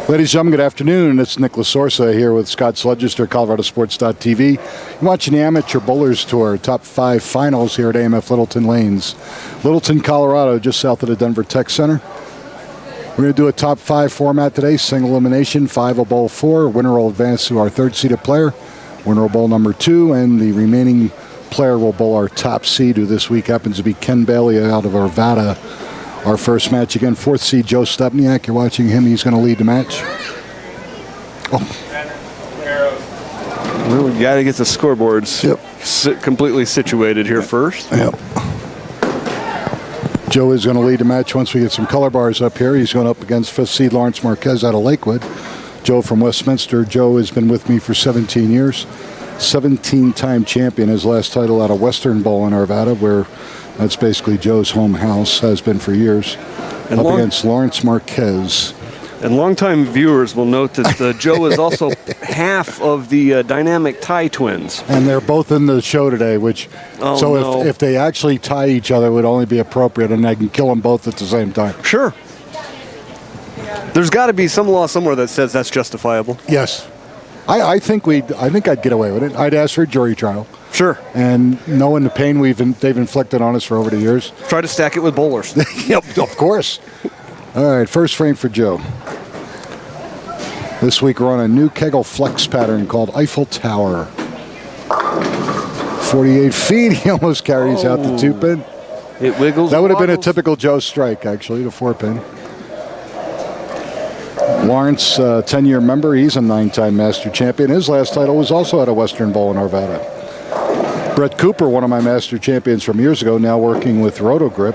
Ladies and gentlemen, good afternoon. It's Nicholas Sorsa here with Scott Sludgister, ColoradoSports.TV. You're watching the Amateur Bowlers Tour, top 5 finals here at AMF Littleton Lanes. Littleton, Colorado, just south of the Denver Tech Center. We're going to do a top 5 format today, single elimination, 5 will bowl 4. Winner will advance to our third-seeded player. Winner will bowl number 2, and the remaining player will bowl our top seed, who this week happens to be Ken Bailey out of Arvada. Our first match again, 4th seed Joe Stepniak. You're watching him. He's going to lead the match. Well, we got to get the scoreboards completely situated here first. Yep. Joe is going to lead the match once we get some color bars up here. He's going up against 5th seed Lawrence Marquez out of Lakewood. Joe from Westminster. Joe has been with me for 17 years. 17-time champion. His last title out of Western Bowl in Arvada, where that's basically Joe's home house, has been for years. And up against Lawrence Marquez. And longtime viewers will note that Joe is also half of the dynamic tie twins. And they're both in the show today, which, if they actually tie each other, it would only be appropriate, and I can kill them both at the same time. Sure. There's got to be some law somewhere that says that's justifiable. Yes. I think I'd get away with it. I'd ask for a jury trial. Sure. And knowing the pain they've inflicted on us for over the years. Try to stack it with bowlers. Yep, of course. All right, first frame for Joe. This week we're on a new Kegel flex pattern called Eiffel Tower. 48 feet, he almost carries out the 2-pin. It wiggles. That would have been a typical Joe strike, actually, the 4-pin. Lawrence, 10-year member, he's a 9-time master champion. His last title was also at a Western Bowl in Arvada. Brett Cooper, one of my master champions from years ago, now working with Rotogrip,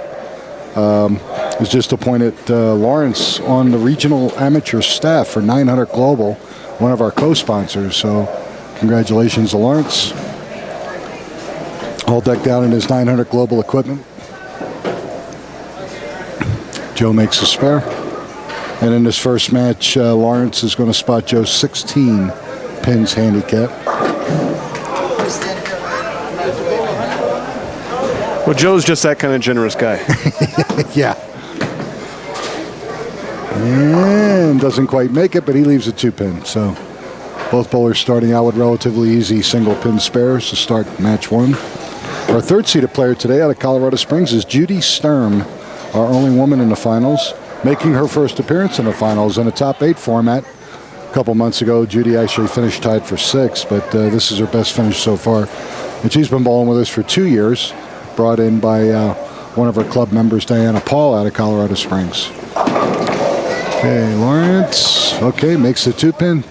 was just appointed Lawrence on the regional amateur staff for 900 Global, one of our co-sponsors. So congratulations to Lawrence. All decked out in his 900 Global equipment. Joe makes a spare. And in this first match, Lawrence is going to spot Joe's 16 pins handicap. Well, Joe's just that kind of generous guy. Yeah. And doesn't quite make it, but he leaves a 2-pin. So both bowlers starting out with relatively easy single-pin spares to start match 1. Our third-seeded player today out of Colorado Springs is Judy Sturm, our only woman in the finals, making her first appearance in the finals in a top 8 format. A couple months ago, Judy actually finished tied for 6th, but this is her best finish so far. And she's been bowling with us for 2 years, brought in by one of our club members, Diana Paul, out of Colorado Springs. Okay, Lawrence, okay, makes the 2-pin.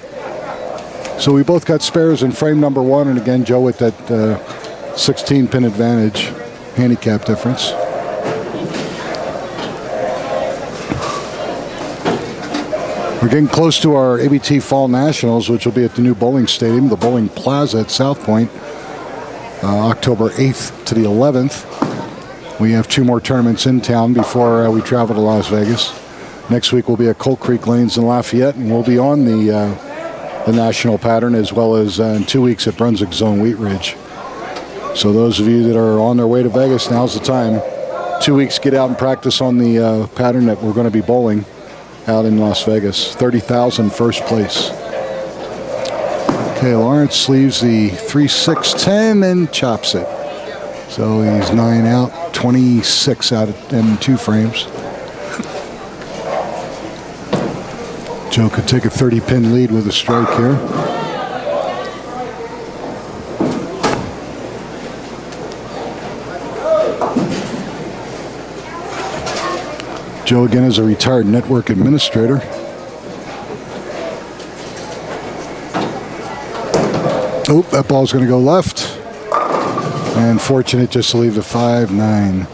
So we both got spares in frame number 1, and again, Joe with that 16-pin advantage handicap difference. We're getting close to our ABT Fall Nationals, which will be at the new bowling stadium, the Bowling Plaza at South Point, October 8th to the 11th. We have 2 more tournaments in town before we travel to Las Vegas. Next week we'll be at Cold Creek Lanes in Lafayette, and we'll be on the national pattern, as well as in 2 weeks at Brunswick Zone Wheat Ridge. So those of you that are on their way to Vegas, now's the time. 2 weeks, get out and practice on the pattern that we're going to be bowling out in Las Vegas. 30,000 first place. Okay, Lawrence leaves the 3-6-10 and chops it. So he's 9 out, 26 out in 2 frames. Joe could take a 30-pin lead with a strike here. Joe again is a retired network administrator. Oh, that ball's going to go left. And fortunate just to leave the 5-9.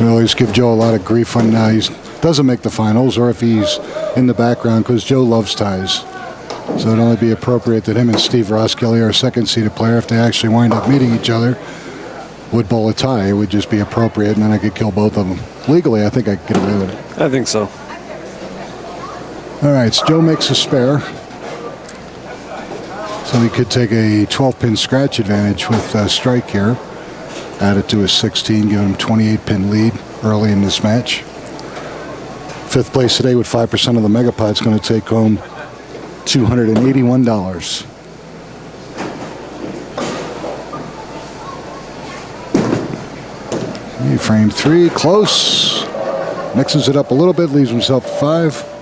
We always give Joe a lot of grief when he doesn't make the finals, or if he's in the background, because Joe loves ties. So it'd only be appropriate that him and Steve Roskilly, our second-seeded player, if they actually wind up meeting each other, would bowl a tie. It would just be appropriate, and then I could kill both of them. Legally, I think I could get away with it. I think so. All right, so Joe makes a spare. So he could take a 12-pin scratch advantage with strike here. Add it to his 16, give him a 28-pin lead early in this match. Fifth place today with 5% of the Megapod's going to take home $281. Frame 3, close. Mixes it up a little bit, leaves himself 5.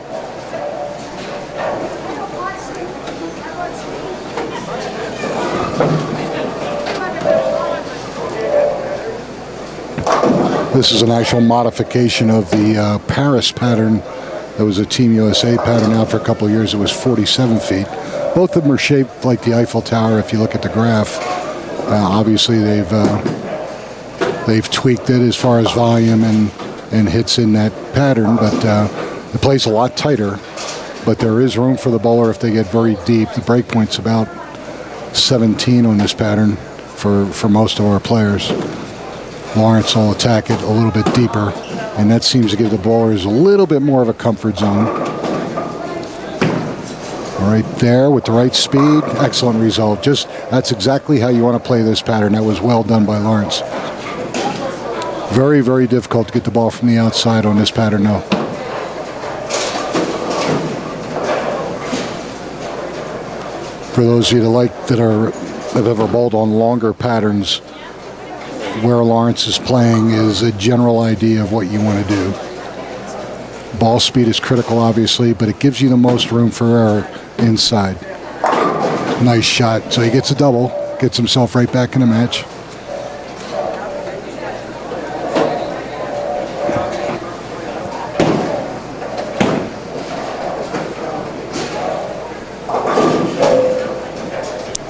This is an actual modification of the Paris pattern. That was a Team USA pattern out for a couple of years. It was 47 feet. Both of them are shaped like the Eiffel Tower if you look at the graph. Obviously, they've tweaked it as far as volume and hits in that pattern, but the play's a lot tighter. But there is room for the bowler if they get very deep. The break point's about 17 on this pattern for most of our players. Lawrence will attack it a little bit deeper, and that seems to give the bowlers a little bit more of a comfort zone. Right there with the right speed, excellent result. That's exactly how you want to play this pattern. That was well done by Lawrence. Very, very difficult to get the ball from the outside on this pattern now. For those of you that have ever bowled on longer patterns, where Lawrence is playing is a general idea of what you want to do. Ball speed is critical, obviously, but it gives you the most room for error inside. Nice shot. So he gets a double, gets himself right back in the match.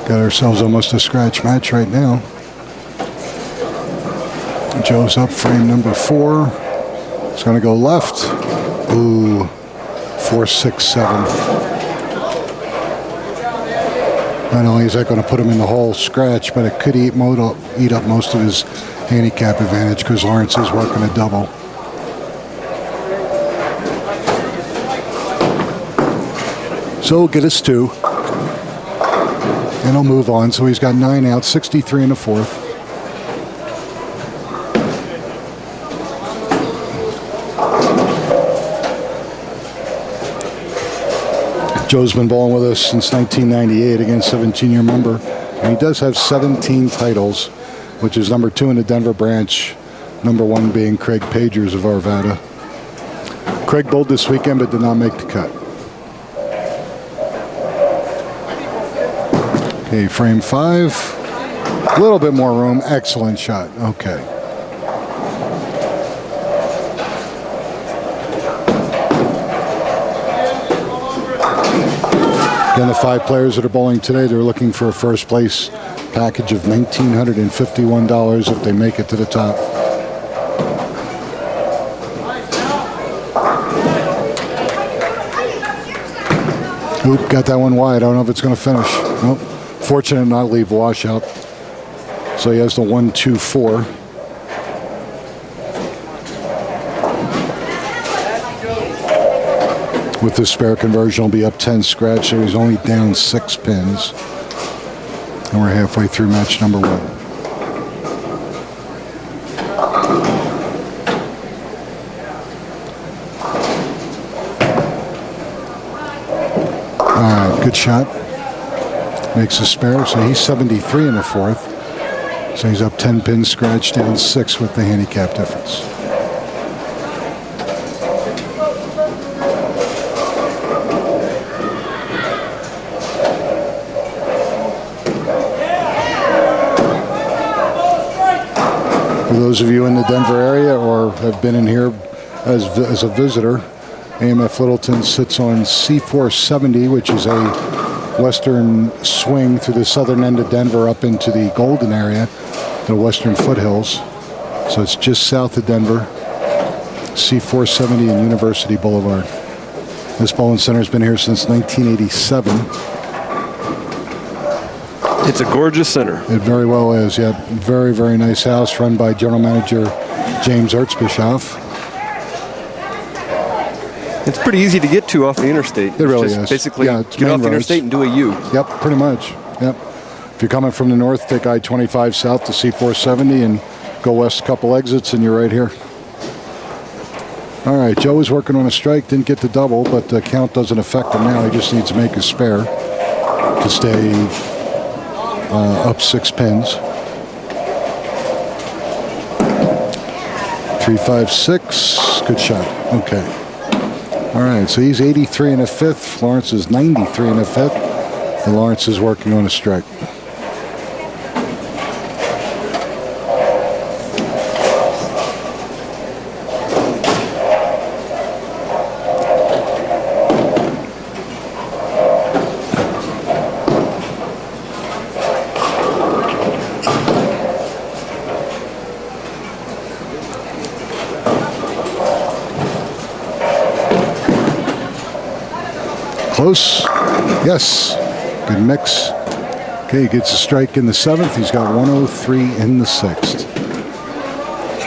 Got ourselves almost a scratch match right now. Joe's up, frame number 4. It's going to go left. Ooh, 4, 6, 7. Not only is that going to put him in the hole scratch, but it could eat up most of his handicap advantage because Lawrence is working a double. So we'll get us 2. And he'll move on. So he's got 9 out, 63 in the 4th. Joe's been bowling with us since 1998 against 17-year member. And he does have 17 titles, which is number 2 in the Denver branch, number 1 being Craig Pagers of Arvada. Craig bowled this weekend but did not make the cut. Okay, frame 5. A little bit more room. Excellent shot. Okay. Again, the 5 players that are bowling today, they're looking for a first place package of $1,951 if they make it to the top. Oop, got that one wide. I don't know if it's going to finish. Nope. Fortunate not leave washout. So he has the 1, 2, 4. With the spare conversion, he'll be up 10 scratch, so he's only down 6 pins. And we're halfway through match number 1. All right, good shot. Makes a spare, so he's 73 in the 4th. So he's up 10 pins, scratch, down 6 with the handicap difference. For those of you in the Denver area or have been in here as a visitor, AMF Littleton sits on C470, which is a western swing through the southern end of Denver up into the Golden area, the western foothills. So it's just south of Denver, C470 and University Boulevard. This bowling center has been here since 1987. It's a gorgeous center. It very well is, yeah. Very, very nice house run by General Manager James Erzbischoff. It's pretty easy to get to off the interstate. It really is. Basically, yeah, get off the interstate and do a U. Yep, pretty much. Yep. If you're coming from the north, take I-25 south to C-470 and go west a couple exits, and you're right here. All right, Joe is working on a strike. Didn't get the double, but the count doesn't affect him now. He just needs to make a spare to stay up 6 pins. 3-5-6. Good shot. Okay. All right, so he's 83 and a fifth. Lawrence is 93 and a fifth. And Lawrence is working on a strike. Close. Yes. Good mix. Okay, he gets a strike in the 7th. He's got 103 in the 6th.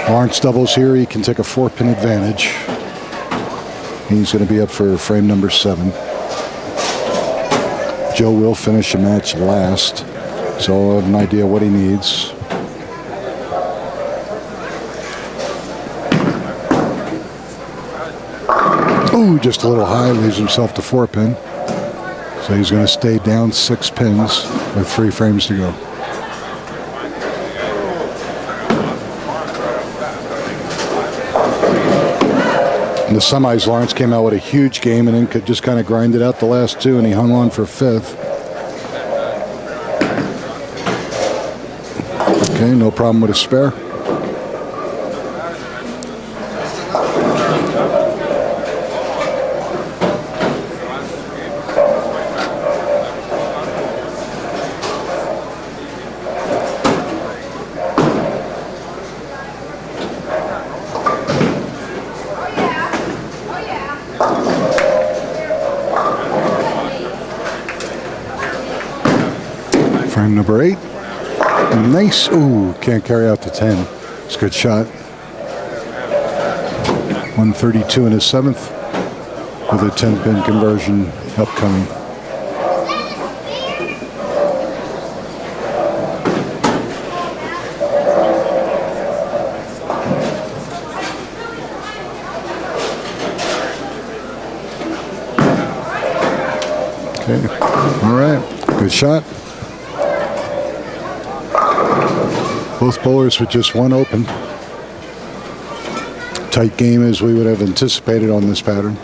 Lawrence doubles here. He can take a 4-pin advantage. He's going to be up for frame number 7. Joe will finish the match last, so I'll have an idea what he needs. Ooh, just a little high, leaves himself to 4-pin. So he's going to stay down 6 pins with 3 frames to go. In the semis, Lawrence came out with a huge game and then could just kind of grind it out the last 2, and he hung on for 5th. Okay, no problem with a spare. Frame number 8. Nice. Ooh, can't carry out the 10. It's a good shot. 132 in his 7th with a 10-pin conversion upcoming. Okay. All right. Good shot. Both bowlers with just 1 open. Tight game as we would have anticipated on this pattern.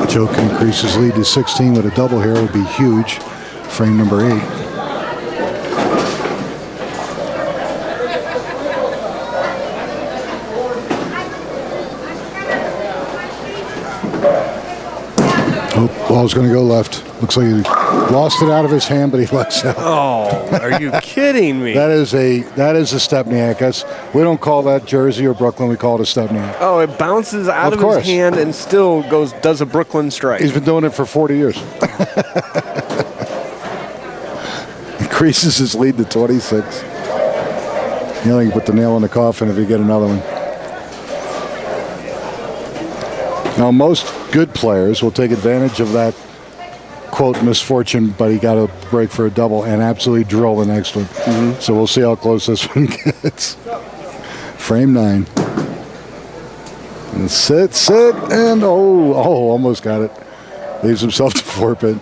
Joe can increase his lead to 16 with a double here. It would be huge. Frame number 8. Oh, ball's going to go left. Looks like he lost it out of his hand, but he lets out. Oh, are you kidding me? That is a Stepniak. We don't call that Jersey or Brooklyn. We call it a Stepniak. Oh, it bounces out of his hand and still does a Brooklyn strike. He's been doing it for 40 years. Increases his lead to 26. You know, you can put the nail in the coffin if you get another one. Now, most good players will take advantage of that, quote, misfortune, but he got a break for a double and absolutely drill the next one. Mm-hmm. So we'll see how close this one gets. Frame 9. And sit, and almost got it. Leaves himself to 4-pin.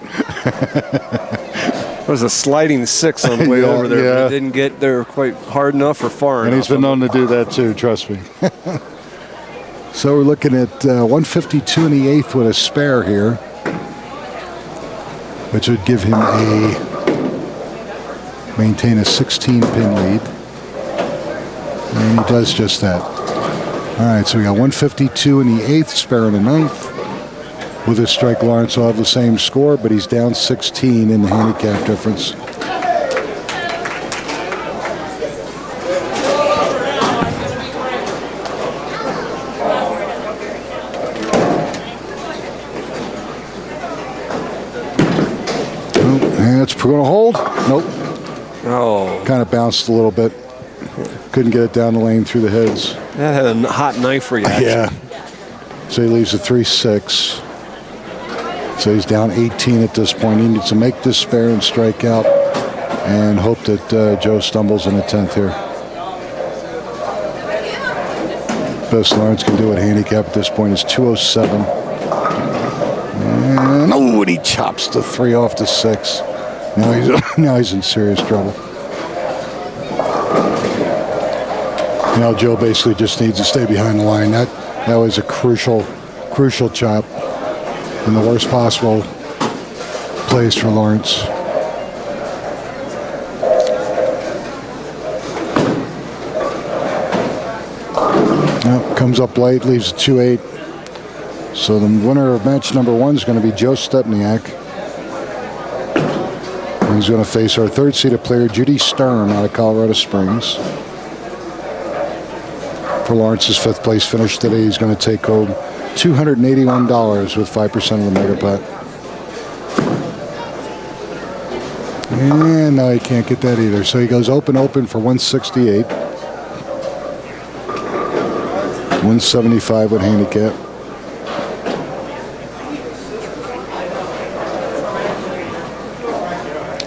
There was a sliding 6 on the way over there, but it didn't get there quite hard enough or far enough. And he's been known to do that too, trust me. So we're looking at 152 in the 8th with a spare here, which would give him maintain a 16-pin lead. And he does just that. All right, so we got 152 in the 8th, spare in the 9th. With a strike, Lawrence will have the same score, but he's down 16 in the handicap difference. That's going to hold. Nope. Oh. Kind of bounced a little bit. Couldn't get it down the lane through the heads. That had a hot knife reaction. Yeah. So he leaves a 3-6. So he's down 18 at this point. He needs to make this spare and strike out and hope that Joe stumbles in the 10th here. Best Lawrence can do at handicap at this point is 207. And and he chops the 3 off the 6. Now he's in serious trouble. Now Joe basically just needs to stay behind the line. That was a crucial chop in the worst possible place for Lawrence. Comes up late, leaves a 2-8. So the winner of match number 1 is going to be Joe Stepniak. He's going to face our third-seeded player, Judy Sturm, out of Colorado Springs. For Lawrence's 5th place finish today, he's going to take home $281 with 5% of the mega pot. And no, he can't get that either. So he goes open for 168. 175 with handicap.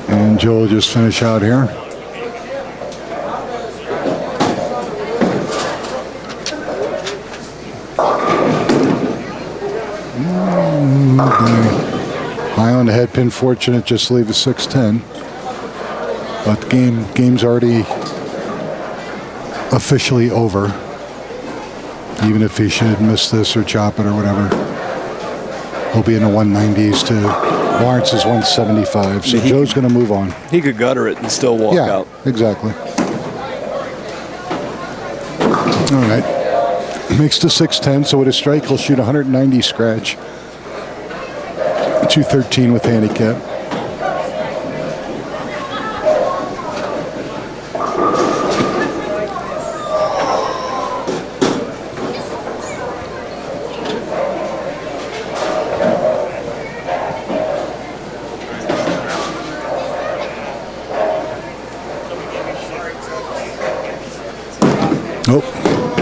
And Joe will just finish out here. High on the head pin, fortunate, just leave a 6-10. But the game's already officially over. Even if he should miss this or chop it or whatever, he'll be in the 190s to Lawrence's 175. So Joe's going to move on. He could gutter it and still walk out. Yeah, exactly. All right. Makes the 6-10, so with a strike, he'll shoot 190 scratch. 213 with handicap.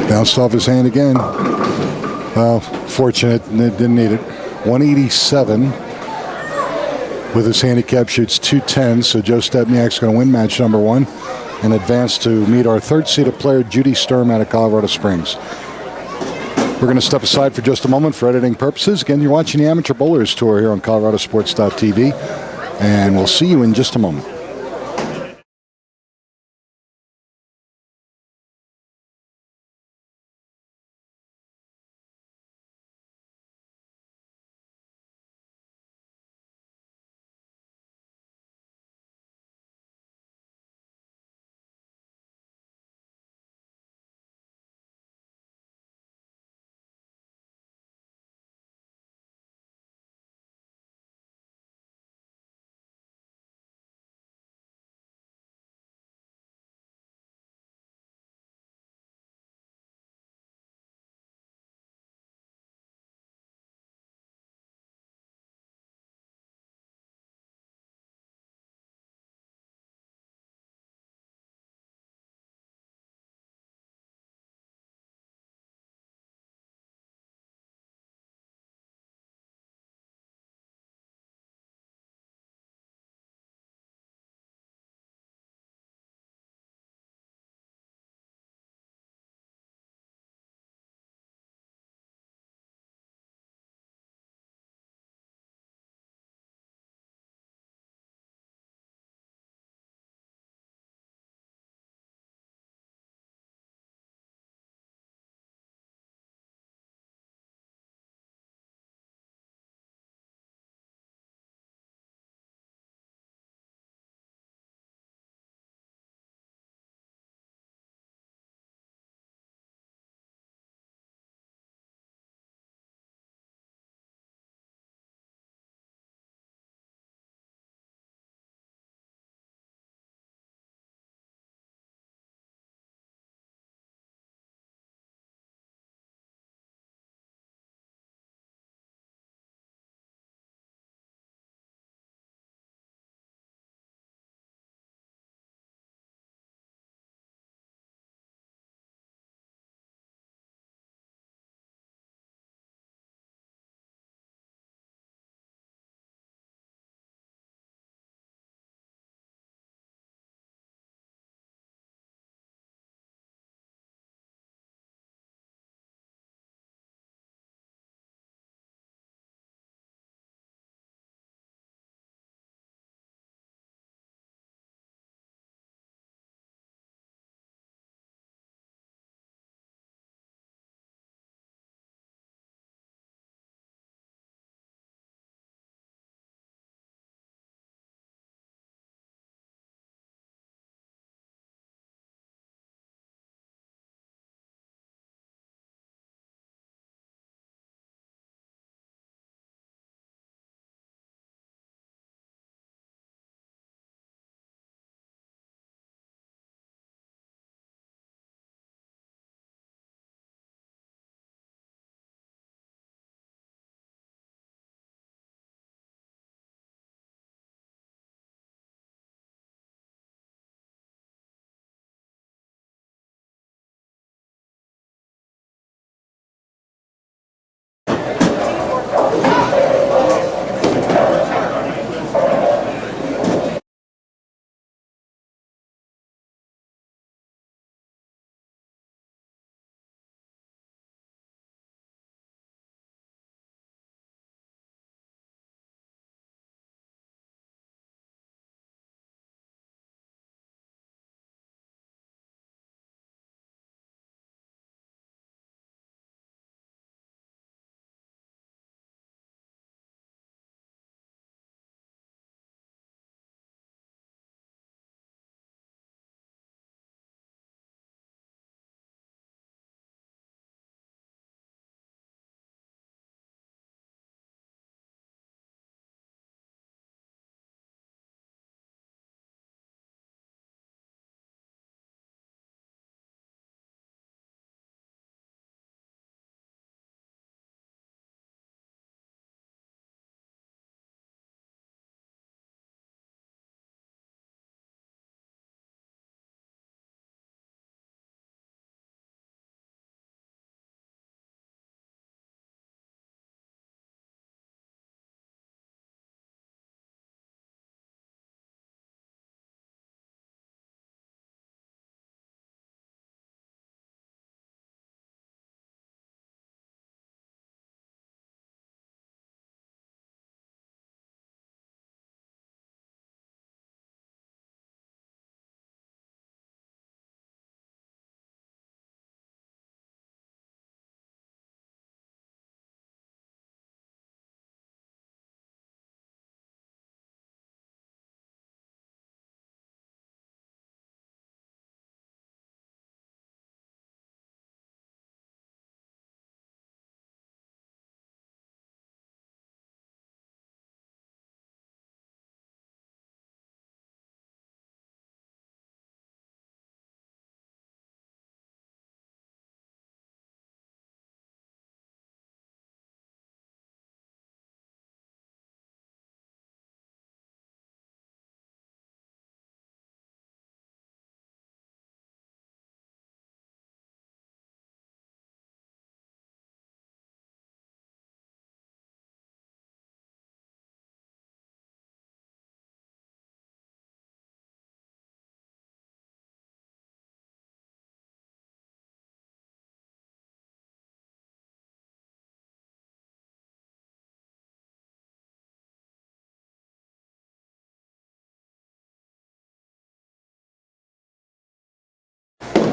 Bounced off his hand again. Well, fortunate, didn't need it. 187 with his handicap, shoots 210. So Joe Stepniak's going to win match number 1 and advance to meet our third-seeded player, Judy Sturm, out of Colorado Springs. We're going to step aside for just a moment for editing purposes. Again, you're watching the Amateur Bowlers Tour here on ColoradoSports.TV, and we'll see you in just a moment.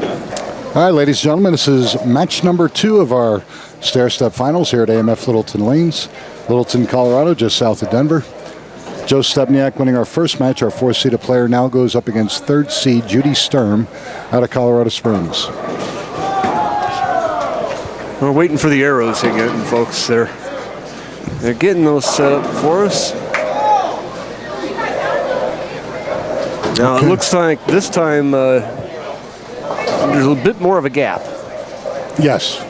All right, ladies and gentlemen, this is match number 2 of our stair-step finals here at AMF Littleton Lanes, Littleton, Colorado, just south of Denver. Joe Stepniak winning our first match. Our 4th-seeded player now goes up against 3rd seed Judy Sturm out of Colorado Springs. We're waiting for the arrows again, folks. They're getting those set up for us. Now it looks like this time there's a bit more of a gap. Yes.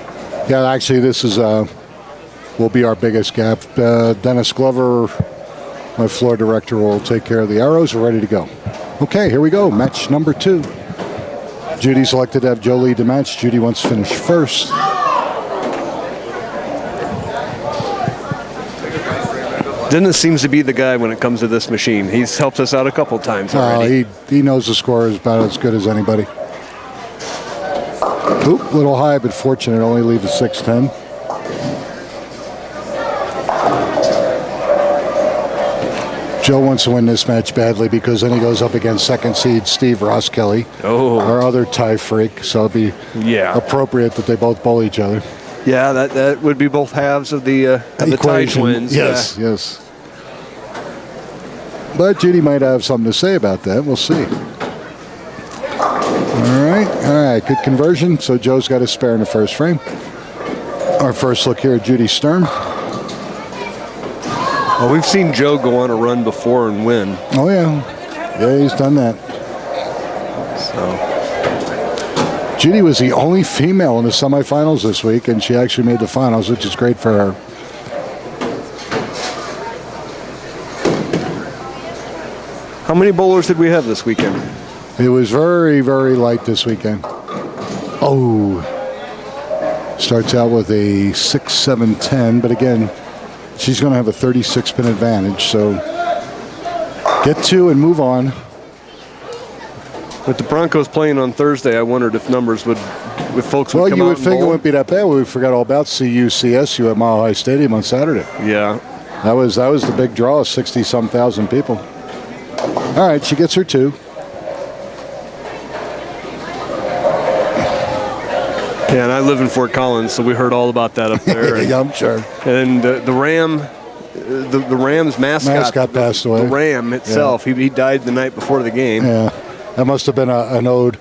Yeah, actually this is will be our biggest gap. Dennis Glover, my floor director, will take care of the arrows. We're ready to go. Okay, here we go. Match number 2. Judy selected to have Joe lead the match. Judy wants to finish first. Dennis seems to be the guy when it comes to this machine. He's helped us out a couple times already. He knows the score is about as good as anybody. Oop, little high, but fortunate. Only leave a 6-10. Joe wants to win this match badly because then he goes up against 2nd seed Steve Ross Kelly, our other tie freak. So it'd be appropriate that they both bowl each other. Yeah, that would be both halves of the tie twins. Yes, yes. But Judy might have something to say about that. We'll see. All right. Good conversion. So Joe's got his spare in the first frame. Our first look here at Judy Sturm. Well, we've seen Joe go on a run before and win. Oh, yeah. Yeah, he's done that. So Judy was the only female in the semifinals this week, and she actually made the finals, which is great for her. How many bowlers did we have this weekend? It was very, very light this weekend. Oh. Starts out with a 6-7-10, but again, she's going to have a 36-pin advantage, so get 2 and move on. With the Broncos playing on Thursday, I wondered if numbers would, if folks would come out. Well, you would and think it bowl. wouldn't be that bad. We forgot all about CUCSU at Mile High Stadium on Saturday. Yeah. That was the big draw, 60-some thousand people. All right, she gets her 2. Yeah, and I live in Fort Collins, so we heard all about that up there. And, Yeah, I'm sure. And the Rams mascot passed away. The Ram itself, he died the night before the game. Yeah, that must have been an ode,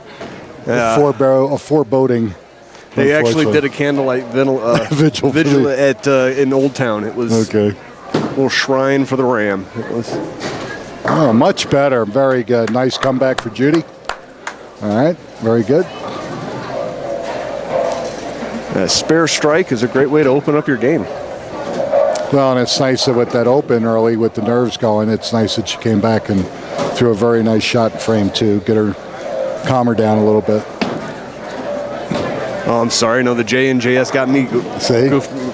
a foreboding. They actually did a candlelight vigil at in Old Town. It was okay. A little shrine for the Ram. It was. Oh, much better. Very good. Nice comeback for Judy. All right, very good. A spare strike is a great way to open up your game. Well, and it's nice that with that open early with the nerves going, it's nice that she came back and threw a very nice shot in frame 2. Get her, calm her down a little bit. Oh, I'm sorry. No, the J and JS got me.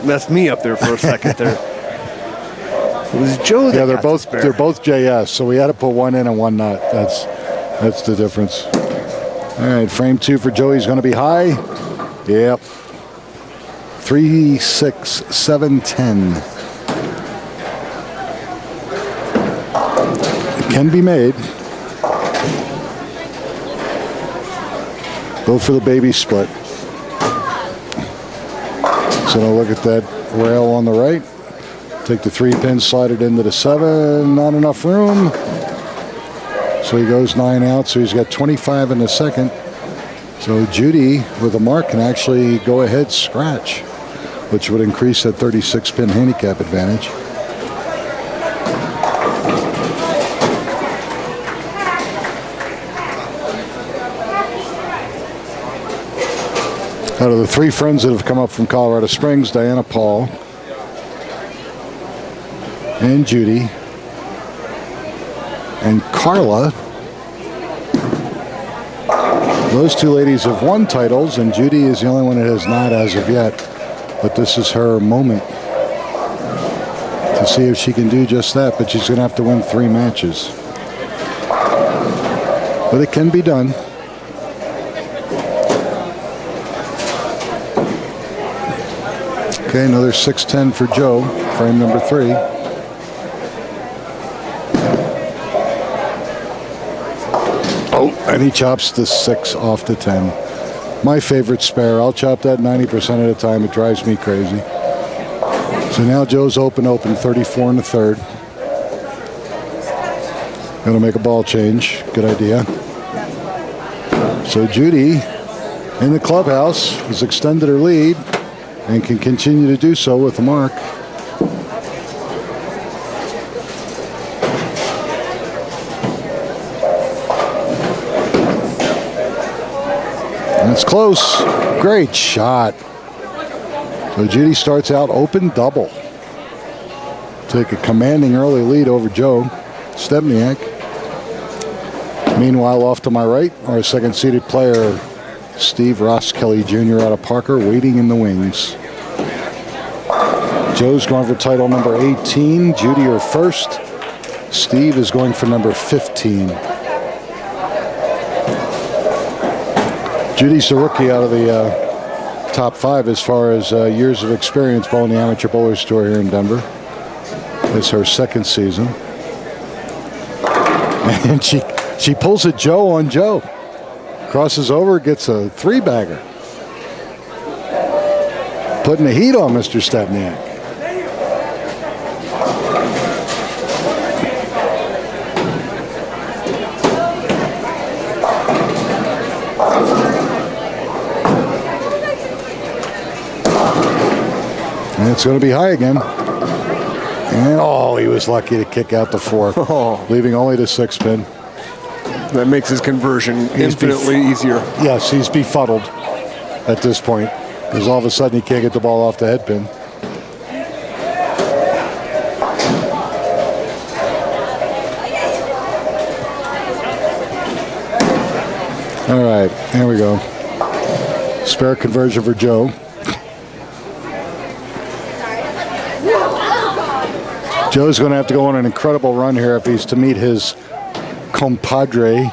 Messed me up there for a second there. It was Joe that they're both JS, so we had to put one in and one not. That's the difference. All right, frame 2 for Joey's going to be high. Yep. 3, 6, 7, 10. It can be made. Go for the baby split. So now look at that rail on the right. Take the 3 pin, slide it into the 7. Not enough room. So he goes 9 out. So he's got 25 in the second. So Judy with a mark can actually go ahead scratch, which would increase that 36-pin handicap advantage. Out of the 3 friends that have come up from Colorado Springs, Diana Paul and Judy and Carla. Those 2 ladies have won titles, and Judy is the only one that has not as of yet. But this is her moment to see if she can do just that. But she's going to have to win 3 matches. But it can be done. Okay, another 6-10 for Joe, frame number 3. Oh, and he chops the 6 off the 10. My favorite spare. I'll chop that 90% of the time. It drives me crazy. So now Joe's open, 34 in the third. Going to make a ball change. Good idea. So Judy in the clubhouse has extended her lead and can continue to do so with a mark. And it's close. Great shot. So Judy starts out open double. Take a commanding early lead over Joe Stepniak. Meanwhile, off to my right, our second-seeded player, Steve Ross Kelly Jr. out of Parker, waiting in the wings. Joe's going for title number 18. Judy her first. Steve is going for number 15. Judy's the rookie out of the top 5 as far as years of experience bowling the Amateur Bowlers Tour here in Denver. It's her second season. And she pulls a Joe on Joe. Crosses over, gets a 3-bagger. Putting the heat on Mr. Stepniak. And it's going to be high again. And oh, he was lucky to kick out the 4, leaving only the 6-pin. That makes his conversion infinitely easier. Yes, he's befuddled at this point because all of a sudden he can't get the ball off the head pin. All right, there we go. Spare conversion for Joe. Joe's going to have to go on an incredible run here if he's to meet his compadre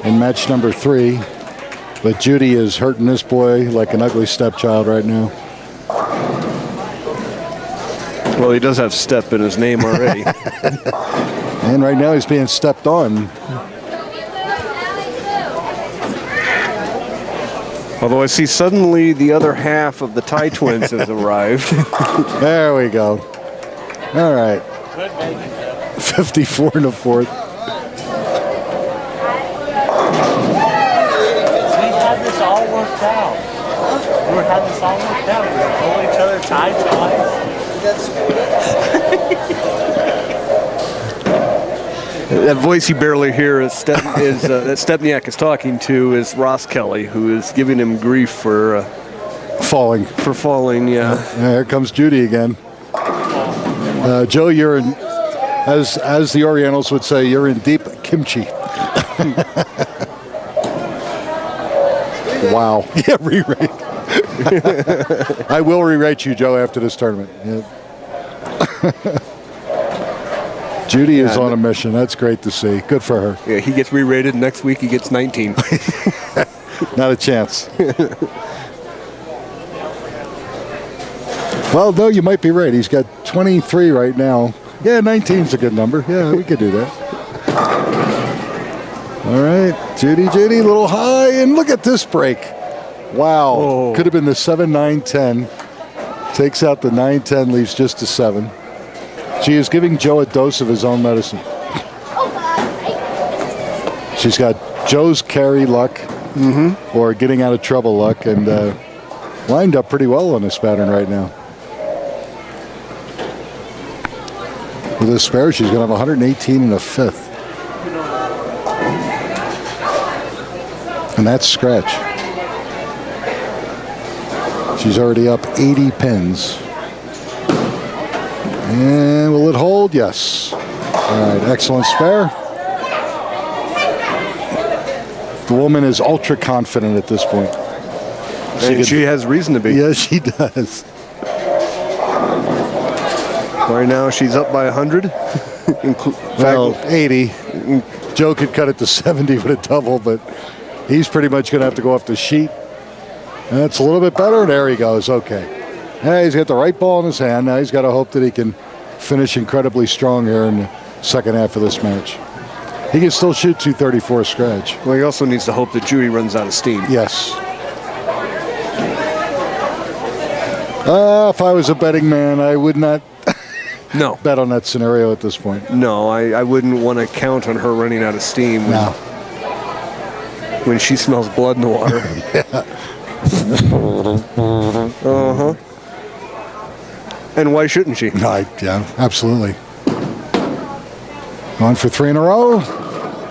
in match number 3. But Judy is hurting this boy like an ugly stepchild right now. Well, he does have step in his name already. And right now he's being stepped on. Although I see suddenly the other half of the Ty twins has arrived. There we go. All right. 54 in the 4th. We had this all worked out. We had this all worked out. We pull each other tied twice. That voice you barely hear is that Stepniak is talking to is Ross Kelly, who is giving him grief for falling. Yeah. Here comes Judy again. Joe, you're in, as the Orientals would say, you're in deep kimchi. Wow. Yeah, rewrite. I will rewrite you, Joe, after this tournament. Yeah. Judy is on a mission. That's great to see. Good for her. Yeah, he gets re-rated. Next week he gets 19. Not a chance. Well, no, you might be right. He's got 23 right now. Yeah, 19's a good number. Yeah, we could do that. All right, Judy, a little high, and look at this break. Wow. Oh. Could have been the 7-9-10. Takes out the 9-10, leaves just a 7. She is giving Joe a dose of his own medicine. She's got Joe's carry luck, or getting out of trouble luck, and lined up pretty well on this pattern right now. With this spare, she's going to have 118 in the 5th. And that's scratch. She's already up 80 pins. And will it hold? Yes. All right, excellent spare. The woman is ultra confident at this point. She has reason to be. Yes, she does. Right now she's up by 100. Well, 80. Joe could cut it to 70 with a double, but he's pretty much going to have to go off the sheet. That's a little bit better. There he goes. Okay. Hey, he's got the right ball in his hand. Now he's got to hope that he can finish incredibly strong here in the second half of this match. He can still shoot 234 scratch. Well, he also needs to hope that Judy runs out of steam. Yes. If I was a betting man, I would not No. bet on that scenario at this point. No, I wouldn't want to count on her running out of steam when she smells blood in the water. Uh-huh. And why shouldn't she? Yeah, absolutely. Going for 3 in a row.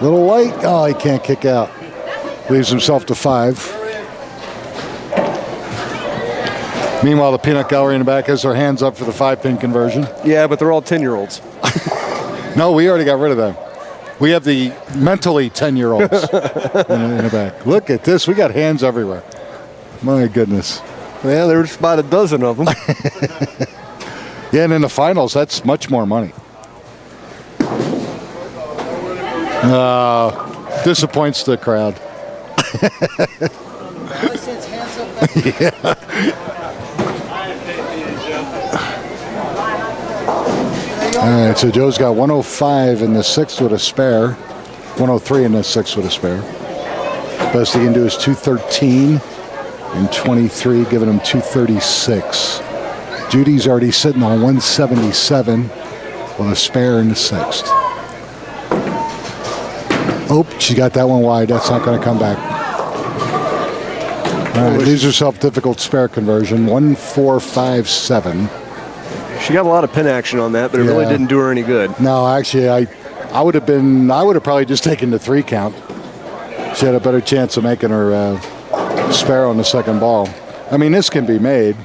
Little light. Oh, he can't kick out. Leaves himself to 5. Meanwhile, the peanut gallery in the back has their hands up for the 5-pin conversion. Yeah, but they're all 10-year-olds. No, we already got rid of them. We have the mentally 10-year-olds in the back. Look at this. We got hands everywhere. My goodness. Yeah, there's about a dozen of them. Yeah, and in the finals, that's much more money. Disappoints the crowd. All right, so Joe's got 105 in the 6th with a spare. 103 in the 6th with a spare. Best he can do is 213 and 23, giving him 236. Judy's already sitting on 177 with a spare in the 6th. Oh, she got that one wide. That's not going to come back. All right, leaves herself difficult spare conversion. 1-4-5-7. She got a lot of pin action on that, but it really didn't do her any good. No, actually, I would have probably just taken the 3 count. She had a better chance of making her spare on the second ball. I mean, this can be made,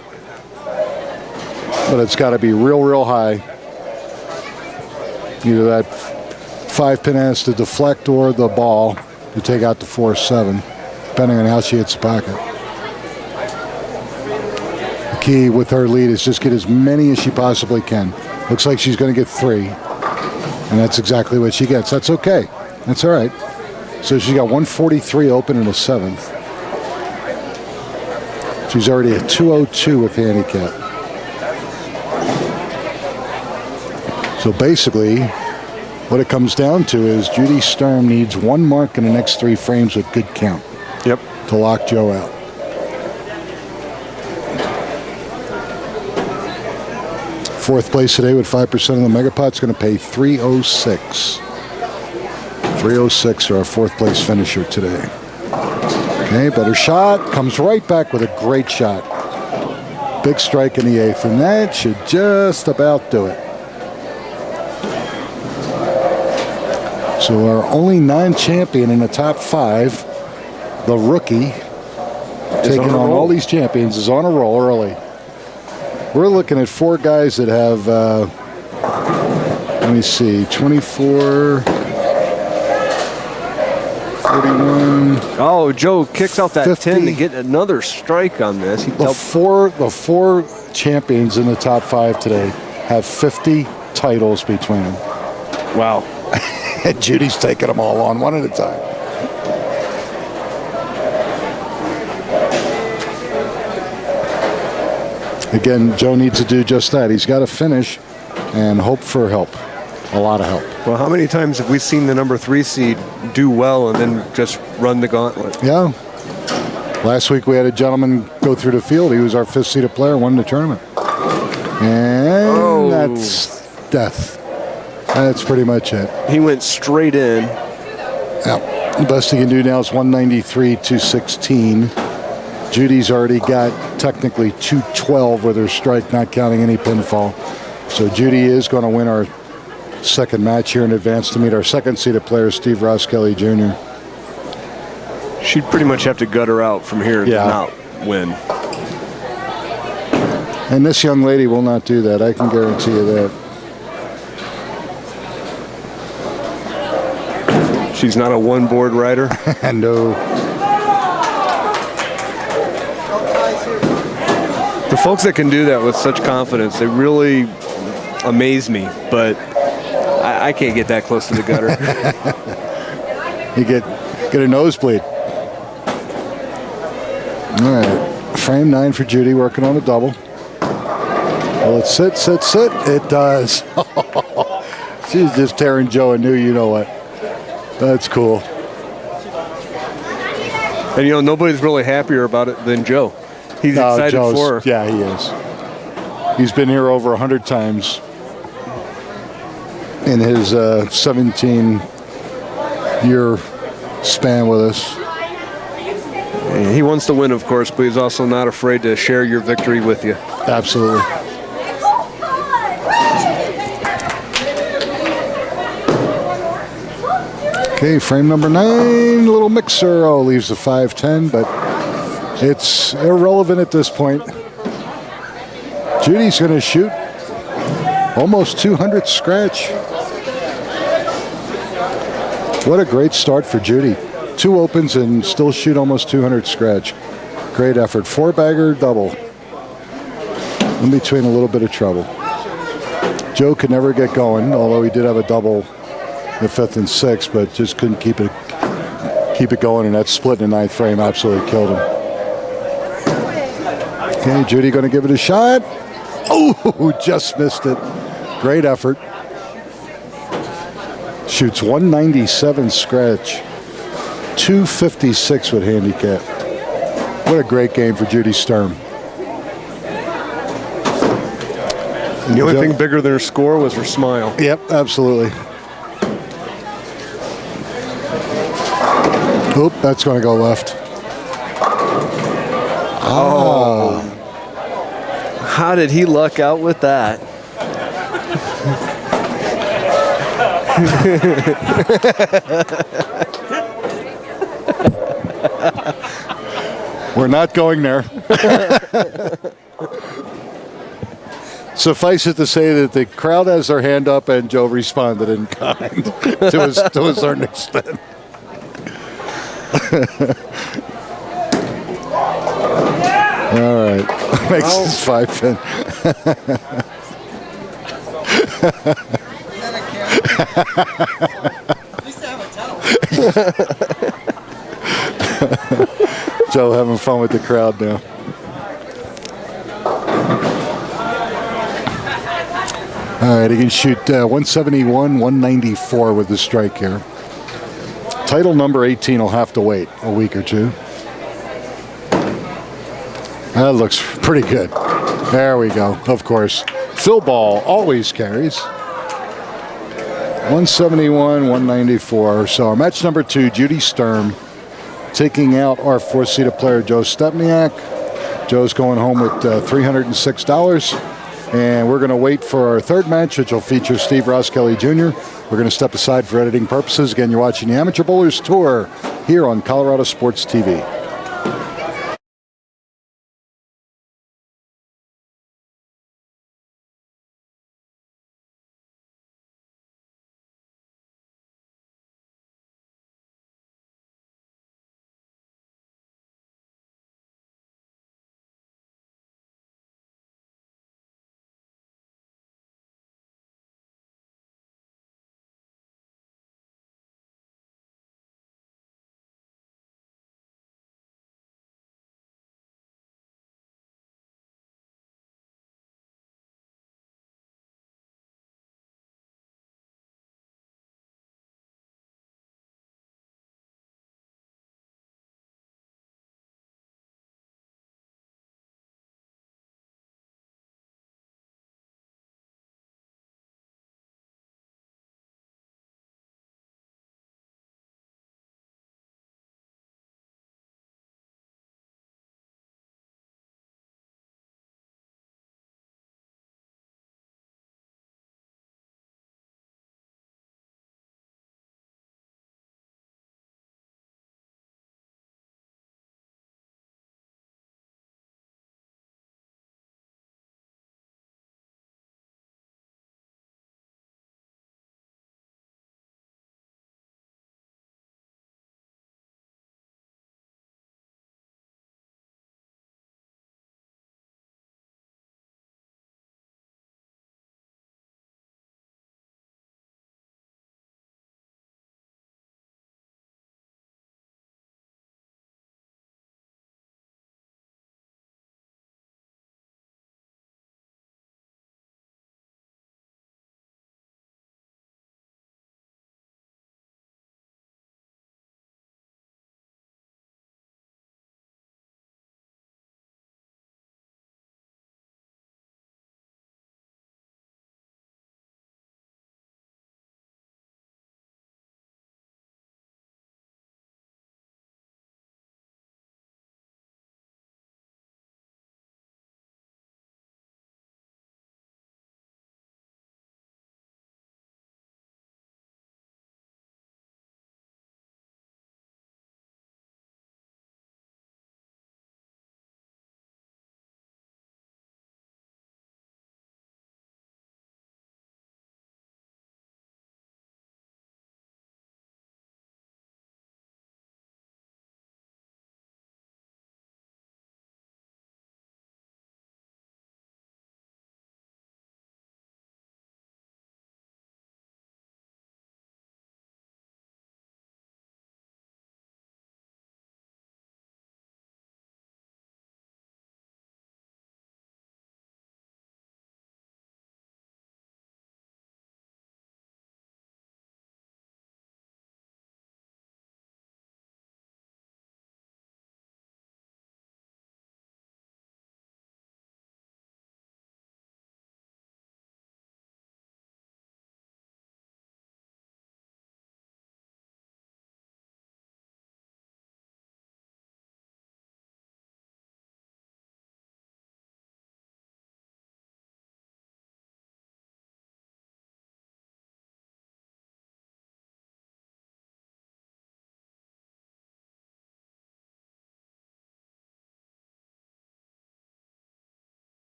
but it's got to be real, real high. Either that 5-pin has to deflect or the ball to take out the 4-7, depending on how she hits the pocket. The key with her lead is just get as many as she possibly can. Looks like she's going to get 3, and that's exactly what she gets. That's okay. That's all right. So she got 143 open in the 7th. She's already at 202 with handicap. So basically, what it comes down to is Judy Sturm needs 1 mark in the next 3 frames with good count. Yep. To lock Joe out. Fourth place today with 5% of the Megapot's going to pay 306. 306 are our 4th place finisher today. Okay, better shot. Comes right back with a great shot. Big strike in the 8th, and that should just about do it. So our only non-champion in the top 5, the rookie, taking on all these champions, is on a roll early. We're looking at 4 guys that have, let me see, 24, 41. Oh, Joe kicks out that 50. 10 to get another strike on this. The four champions in the top 5 today have 50 titles between them. Wow. And Judy's taking them all on one at a time. Again, Joe needs to do just that. He's got to finish and hope for help. A lot of help. Well, how many times have we seen the number 3 seed do well and then just run the gauntlet? Yeah. Last week we had a gentleman go through the field. He was our 5th seeded player, won the tournament. And that's death. That's pretty much it. He went straight in. Yeah. The best he can do now is 193, 216. Judy's already got technically 212 with her strike, not counting any pinfall. So Judy is going to win our 2nd match here in advance to meet our 2nd seeded player, Steve Ross Kelly Jr. She'd pretty much have to gut her out from here to not win. And this young lady will not do that. I can guarantee you that. She's not a one-board rider? No. The folks that can do that with such confidence, they really amaze me, but I can't get that close to the gutter. You get a nosebleed. All right. Frame 9 for Judy, working on a double. Will it sit? It does. She's just tearing Joe a new you-know-what. That's cool. And, nobody's really happier about it than Joe. He's excited for her. Yeah, he is. He's been here over 100 times in his 17-year span with us. He wants to win, of course, but he's also not afraid to share your victory with you. Absolutely. Okay, frame number 9, little mixer. Oh, leaves the 510, but it's irrelevant at this point. Judy's going to shoot almost 200 scratch. What a great start for Judy. 2 opens and still shoot almost 200 scratch. Great effort. 4-bagger double. In between a little bit of trouble. Joe could never get going, although he did have a double the 5th and 6th, but just couldn't keep it going, and that split in the 9th frame absolutely killed him. Okay, Judy going to give it a shot. Oh, just missed it. Great effort. Shoots 197 scratch. 256 with handicap. What a great game for Judy Sturm. The only thing bigger than her score was her smile. Yep, absolutely. Oop, that's going to go left. Oh. How did he luck out with that? We're not going there. Suffice it to say that the crowd has their hand up and Joe responded in kind to a certain extent. All right. Makes this 5-pin. Joe having fun with the crowd now. All right, he can shoot 171, 194 with the strike here. Title number 18 will have to wait a week or two. That looks pretty good. There we go, of course. Phil Ball always carries. 171, 194. So our match number 2, Judy Sturm, taking out our 4th-seeded player, Joe Stepniak. Joe's going home with $306. And we're going to wait for our 3rd match, which will feature Steve Roskelley Jr. We're going to step aside for editing purposes. Again, you're watching the Amateur Bowlers Tour here on Colorado Sports TV.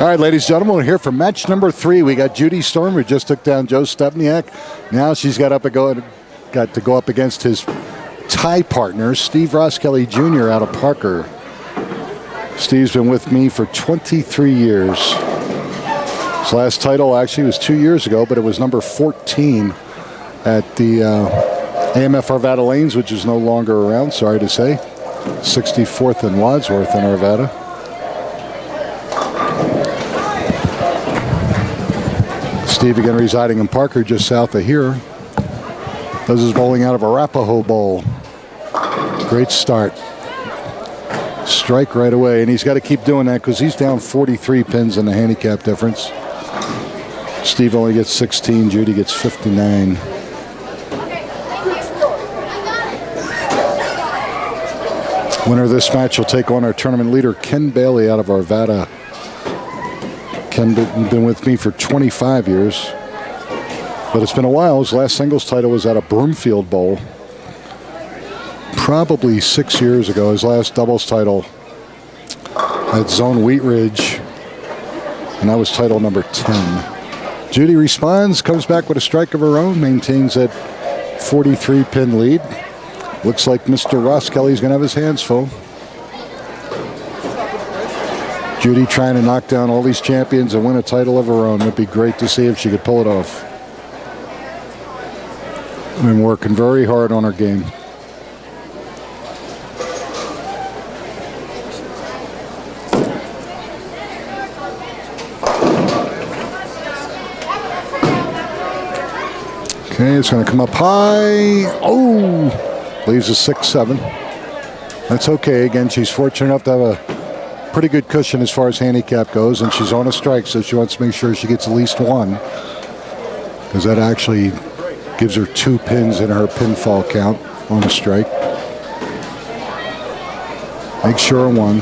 All right, ladies and gentlemen, we're here for match number 3. We got Judy Storm, who just took down Joe Stepniak. Now she's got to go up against his tie partner, Steve Roskelley Jr. out of Parker. Steve's been with me for 23 years. His last title actually was 2 years ago, but it was number 14 at the AMF Arvada Lanes, which is no longer around, sorry to say. 64th and Wadsworth in Arvada. Steve again residing in Parker, just south of here. Does his bowling out of Arapahoe Bowl. Great start. Strike right away, and he's got to keep doing that because he's down 43 pins in the handicap difference. Steve only gets 16, Judy gets 59. Winner of this match will take on our tournament leader, Ken Bailey out of Arvada. Ken been with me for 25 years, but it's been a while. His last singles title was at a Broomfield Bowl, probably 6 years ago. His last doubles title at Zone Wheat Ridge, and that was title number 10. Judy responds, comes back with a strike of her own, maintains that 43-pin lead. Looks like Mr. Roskelley's going to have his hands full. Judy trying to knock down all these champions and win a title of her own. It'd be great to see if she could pull it off. Been working very hard on her game. Okay, it's going to come up high. Oh, leaves a 6-7. That's okay. Again, she's fortunate enough to have a pretty good cushion as far as handicap goes, and she's on a strike, so she wants to make sure she gets at least one, because that actually gives her 2 pins in her pinfall count on a strike. Make sure of one.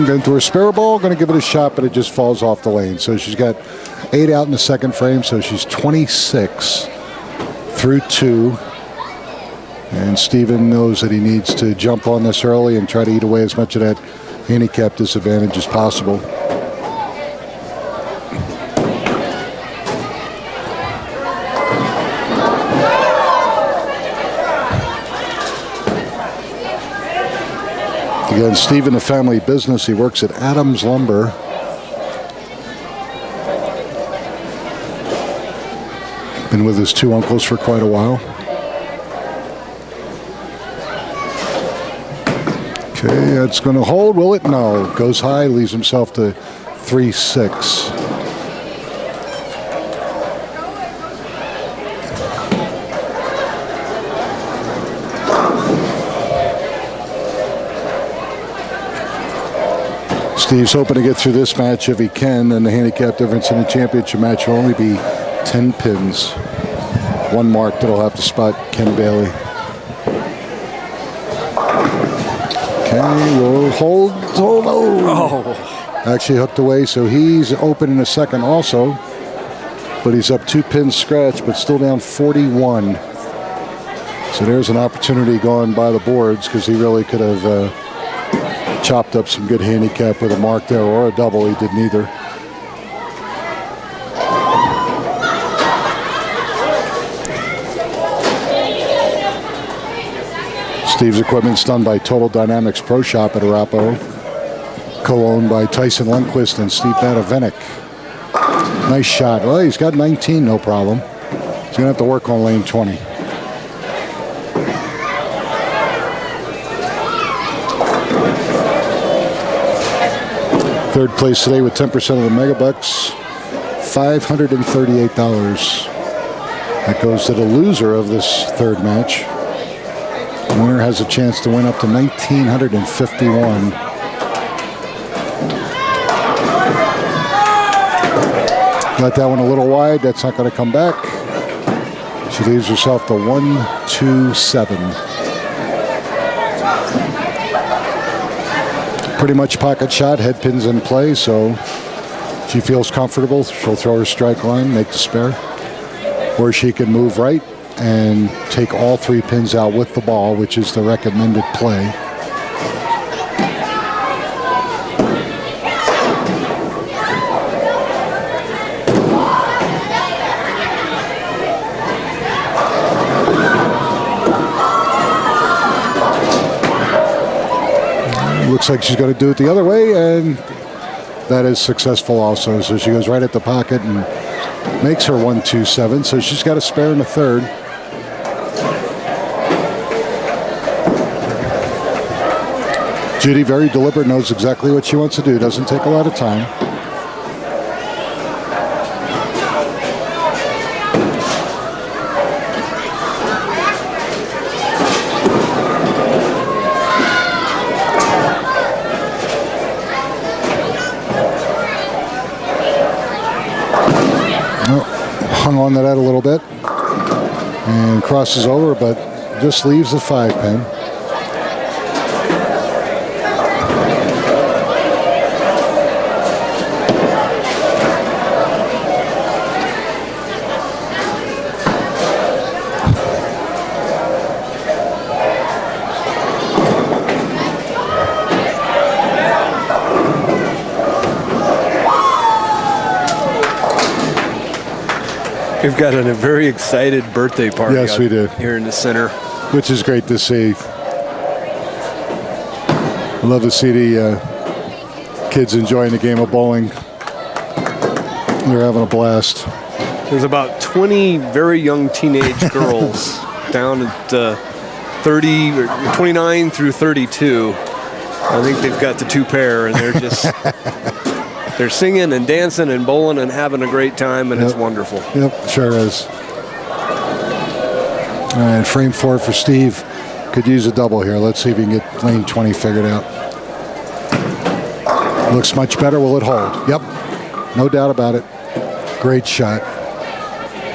Going to her spare ball, going to give it a shot, but it just falls off the lane. So she's got 8 out in the second frame, so she's 26 through 2. And Steven knows that he needs to jump on this early and try to eat away as much of that handicap disadvantage as possible. Again, Steven, a family business. He works at Adams Lumber. Been with his 2 uncles for quite a while. Okay, that's going to hold. Will it? No. Goes high, leaves himself to 3-6. Steve's hoping to get through this match if he can, and the handicap difference in the championship match will only be 10 pins. One mark that'll have to spot Ken Bailey. Okay, we'll hold. Oh. Actually hooked away, so he's open in a second also. But he's up 2 pins scratch, but still down 41. So there's an opportunity going by the boards, because he really could have chopped up some good handicap with a mark there or a double. He did neither. Steve's equipment's done by Total Dynamics Pro Shop at Arapahoe, co-owned by Tyson Lundquist and Steve Badavenik. Nice shot. Well, he's got 19, no problem. He's going to have to work on lane 20. Third place today with 10% of the Megabucks, $538. That goes to the loser of this third match. The winner has a chance to win up to $1,951. Got that one a little wide. That's not going to come back. She leaves herself to 1-2-7. Pretty much pocket shot, head pins in play, so she feels comfortable. She'll throw her strike line, make the spare. Or she can move right and take all 3 pins out with the ball, which is the recommended play. Looks like she's going to do it the other way, and that is successful also. So she goes right at the pocket and makes her 1-2-7. So she's got a spare in the third. Judy, very deliberate, knows exactly what she wants to do. Doesn't take a lot of time. Hung on to that a little bit and crosses over, but just leaves the 5 pin. We've got a very excited birthday party. Yes, we do. Here in the center. Which is great to see. I love to see the kids enjoying the game of bowling. They're having a blast. There's about 20 very young teenage girls down at 30, or 29 through 32. I think they've got the 2 pair, and they're just... They're singing and dancing and bowling and having a great time, and it's wonderful. Yep, sure is. All right, frame 4 for Steve. Could use a double here. Let's see if he can get lane 20 figured out. Looks much better. Will it hold? Yep, no doubt about it. Great shot.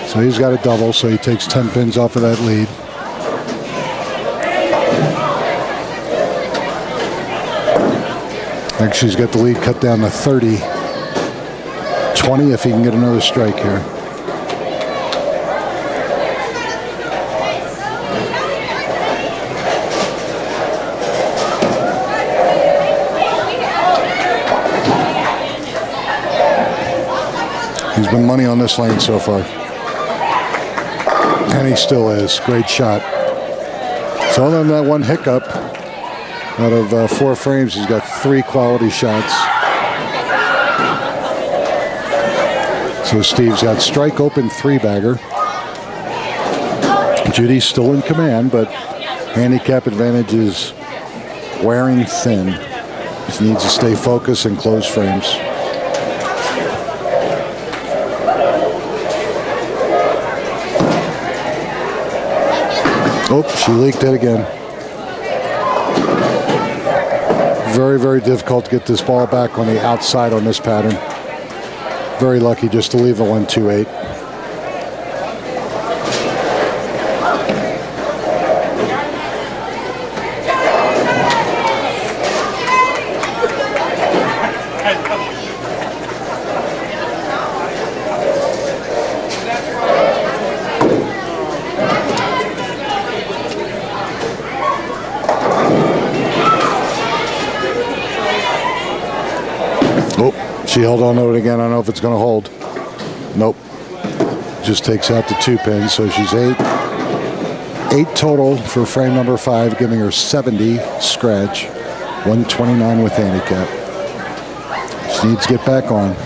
So he's got a double, so he takes 10 pins off of that lead. I think she's got the lead cut down to 30. 20 if he can get another strike here. He's been money on this lane so far. And he still is. Great shot. So other than that one hiccup, out of 4 frames, he's got 3 quality shots. So Steve's got strike open 3-bagger. Judy's still in command, but handicap advantage is wearing thin. He needs to stay focused and close frames. Oh, she leaked it again. Very, very difficult to get this ball back on the outside on this pattern. Very lucky just to leave a 1-2-8. She held on to it again. I don't know if it's going to hold. Nope. Just takes out the 2 pins. So she's 8 total for frame number 5, giving her 70 scratch. 129 with handicap. She needs to get back on.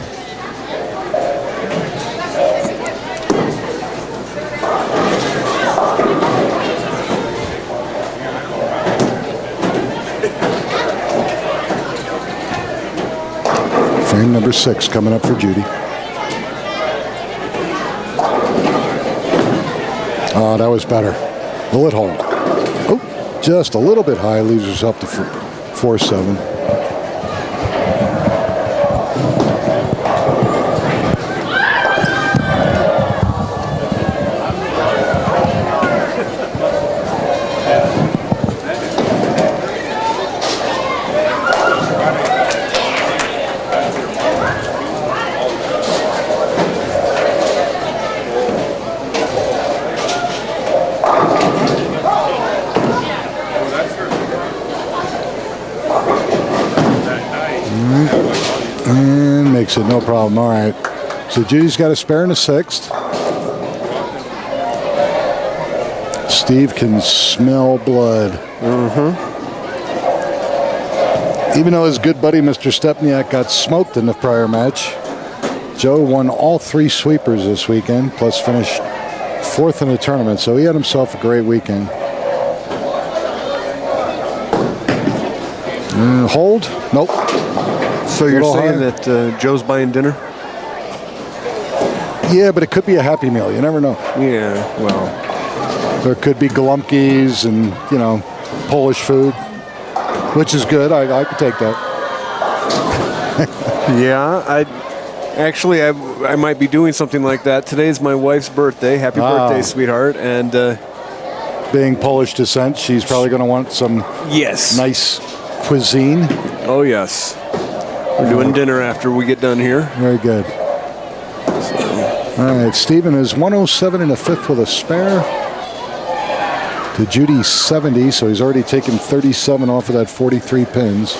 Frame number 6 coming up for Judy. Oh, that was better. Will it hold? Oh, just a little bit high. Leaves herself to 4-7. Makes it no problem. All right. So Judy's got a spare in the 6th. Steve can smell blood. Even though his good buddy Mr. Stepniak got smoked in the prior match, Joe won all 3 sweepers this weekend, plus finished 4th in the tournament. So he had himself a great weekend. Hold? Nope. So you're Little saying high. that Joe's buying dinner? Yeah, but it could be a Happy Meal. You never know. Yeah, well. There could be galumkies and, Polish food, which is good. I could take that. Yeah, I might be doing something like that. Today's my wife's birthday. Happy birthday, sweetheart. And Being Polish descent, she's probably going to want some yes, nice cuisine. Oh, yes. We're doing dinner after we get done here. Very good. All right, Steven is 107 in the 5th with a spare. To Judy's 70, so he's already taken 37 off of that 43 pins.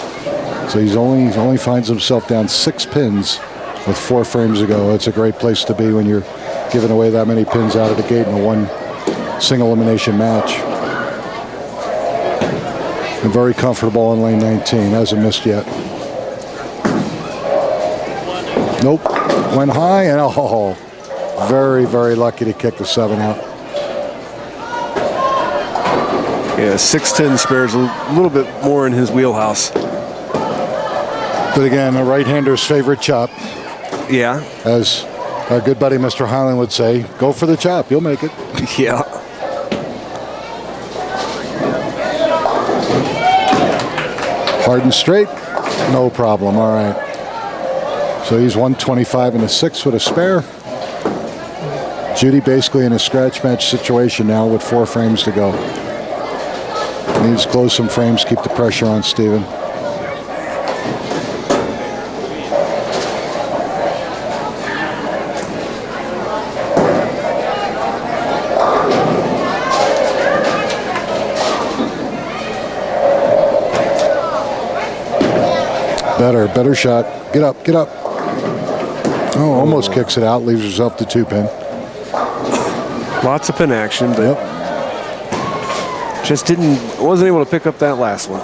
So he only finds himself down 6 pins with 4 frames to go. That's a great place to be when you're giving away that many pins out of the gate in a one single elimination match. And very comfortable in lane 19. Hasn't missed yet. Nope. Went high and very, very lucky to kick the 7 out. Yeah, 6-10 spares a little bit more in his wheelhouse. But again, a right-hander's favorite chop. Yeah. As our good buddy Mr. Highland would say, go for the chop. You'll make it. Yeah. Hard and straight. No problem. All right. So he's 125 in the 6th with a spare. Judy basically in a scratch match situation now with 4 frames to go. Needs to close some frames, keep the pressure on Steven. Better shot. Get up. Oh, almost kicks it out, leaves herself the 2-pin. Lots of pin action, but just wasn't able to pick up that last one.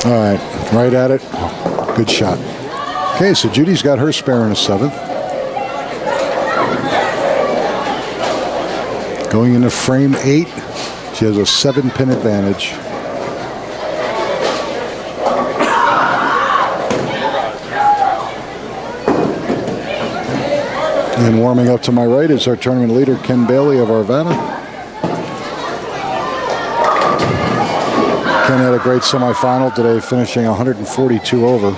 All right, right at it. Good shot. Okay, so Judy's got her spare in the 7th. Going into frame 8, she has a 7-pin advantage. And warming up to my right is our tournament leader, Ken Bailey of Arvada. Ken had a great semifinal today, finishing 142 over.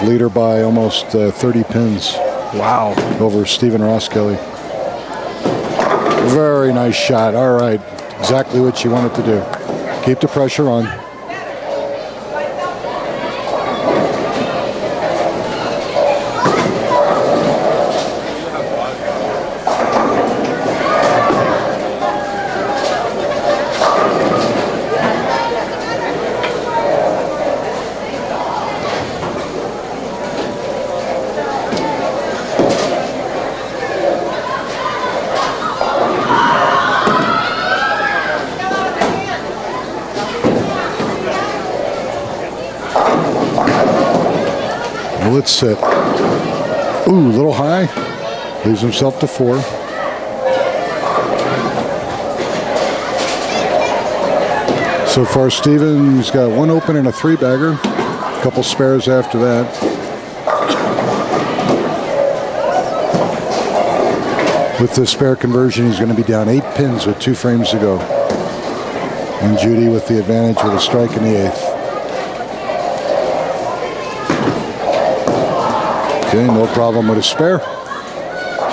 Leader by almost 30 pins. Wow. Over Stephen Roskilly. Very nice shot. All right. Exactly what she wanted to do. Keep the pressure on. Let's sit. Ooh, a little high. Leaves himself to 4. So far, Steven's got 1 open and a 3-bagger. A couple spares after that. With the spare conversion, he's going to be down 8 pins with 2 frames to go. And Judy with the advantage with a strike in the 8th. Okay, no problem with a spare.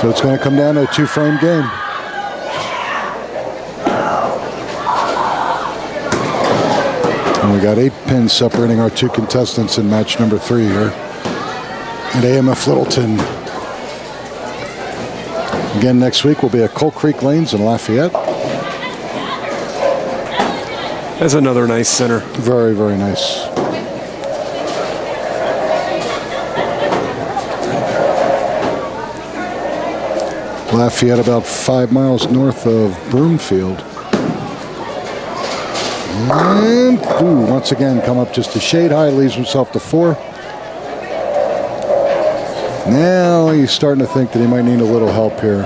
So it's going to come down to a 2-frame game. got 8 pins separating our 2 contestants in match number 3 here at AMF Littleton. Again, next week we'll be at Coal Creek Lanes in Lafayette. That's another nice center. Very, very nice. Lafayette, about 5 miles north of Broomfield. And once again, come up just a shade high, leaves himself to 4. Now he's starting to think that he might need a little help here.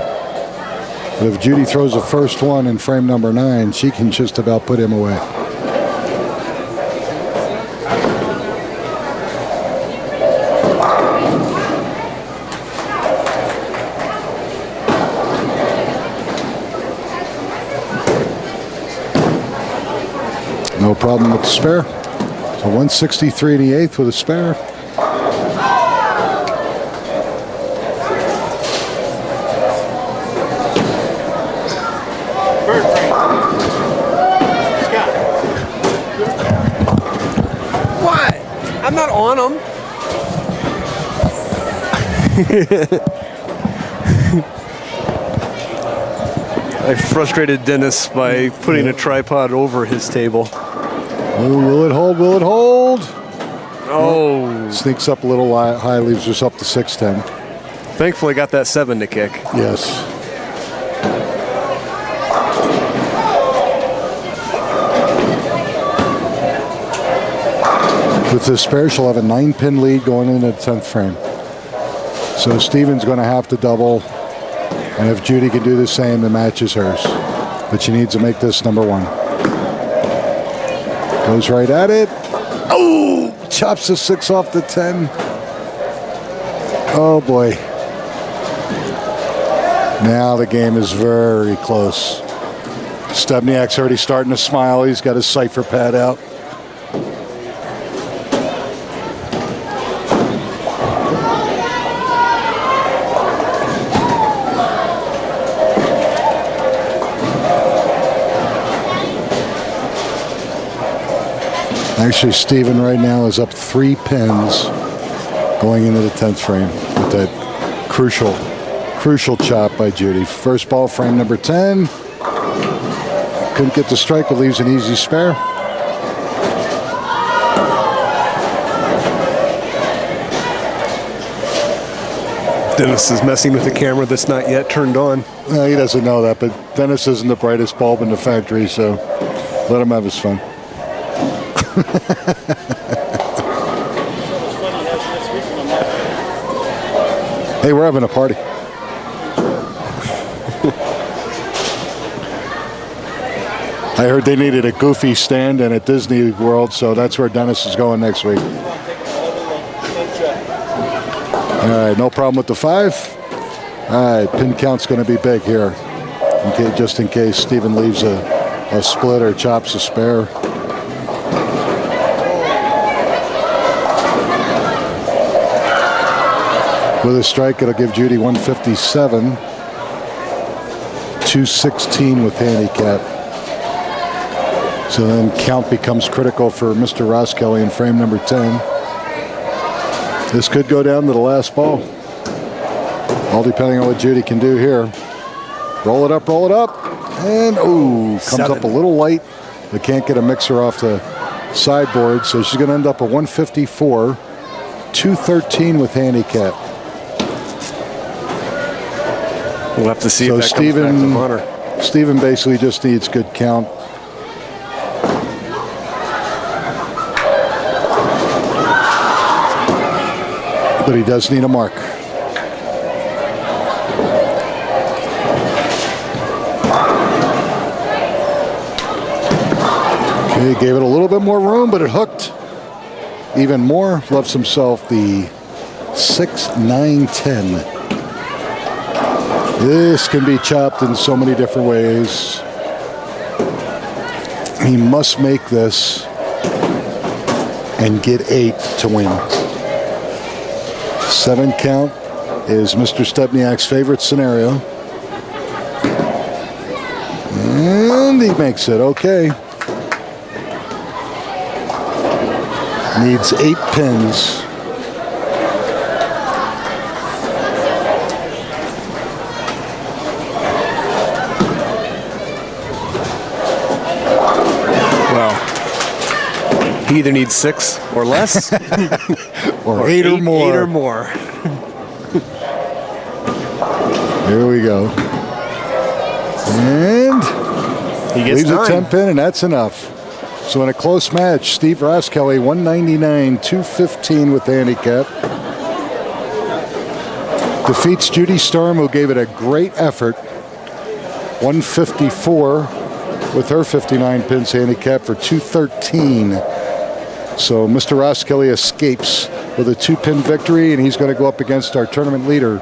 But if Judy throws the first one in frame number 9, she can just about put him away. No problem with the spare. So 163 in the 8th with a spare. What? I'm not on them. I frustrated Dennis by putting a tripod over his table. Ooh, will it hold? Will it hold? Oh. Sneaks up a little high, leaves herself to 610. Thankfully got that 7 to kick. Yes. With this spare, she'll have a 9-pin lead going into the 10th frame. So Steven's going to have to double. And if Judy can do the same, the match is hers. But she needs to make this number 1. Goes right at it. Oh! Chops the 6 off the 10. Oh boy. Now the game is very close. Stebniak's already starting to smile. He's got his cipher pad out. Actually, Steven right now is up 3 pins going into the 10th frame with that crucial chop by Judy. First ball, frame number 10. Couldn't get the strike, but leaves an easy spare. Dennis is messing with the camera that's not yet turned on. He doesn't know that, but Dennis isn't the brightest bulb in the factory, so let him have his fun. Hey, we're having a party. I heard they needed a Goofy stand-in at Disney World, so that's where Dennis is going next week. All right, no problem with the 5. All right, pin count's going to be big here, just in case Steven leaves a split or chops a spare. With a strike, it'll give Judy 157. 216 with handicap. So then count becomes critical for Mr. Ross Kelly in frame number 10. This could go down to the last ball. All depending on what Judy can do here. Roll it up, and comes 7. up a little light. They can't get a mixer off the sideboard, so she's going to end up at 154. 213 with handicap. We'll have to see So if that comes back to Bonner. Steven basically just needs good count. But he does need a mark. Okay, gave it a little bit more room, but it hooked even more. Loves himself the 6, 9, 10. This can be chopped in so many different ways. He must make this and get 8 to win. 7 count is Mr. Stebniak's favorite scenario. And he makes it. Okay. Needs 8 pins. Well, he either needs 6 or less, Or 8 or more. 8 or more. Here we go. And He gets leaves a 9. 10 pin, and that's enough. So in a close match, Steve Raskelly, 199, 215 with the handicap. Defeats Judy Storm, who gave it a great effort. 154 with her 59 pins handicap for 213. So Mr. Raskelly escapes with a 2-pin victory, and he's going to go up against our tournament leader,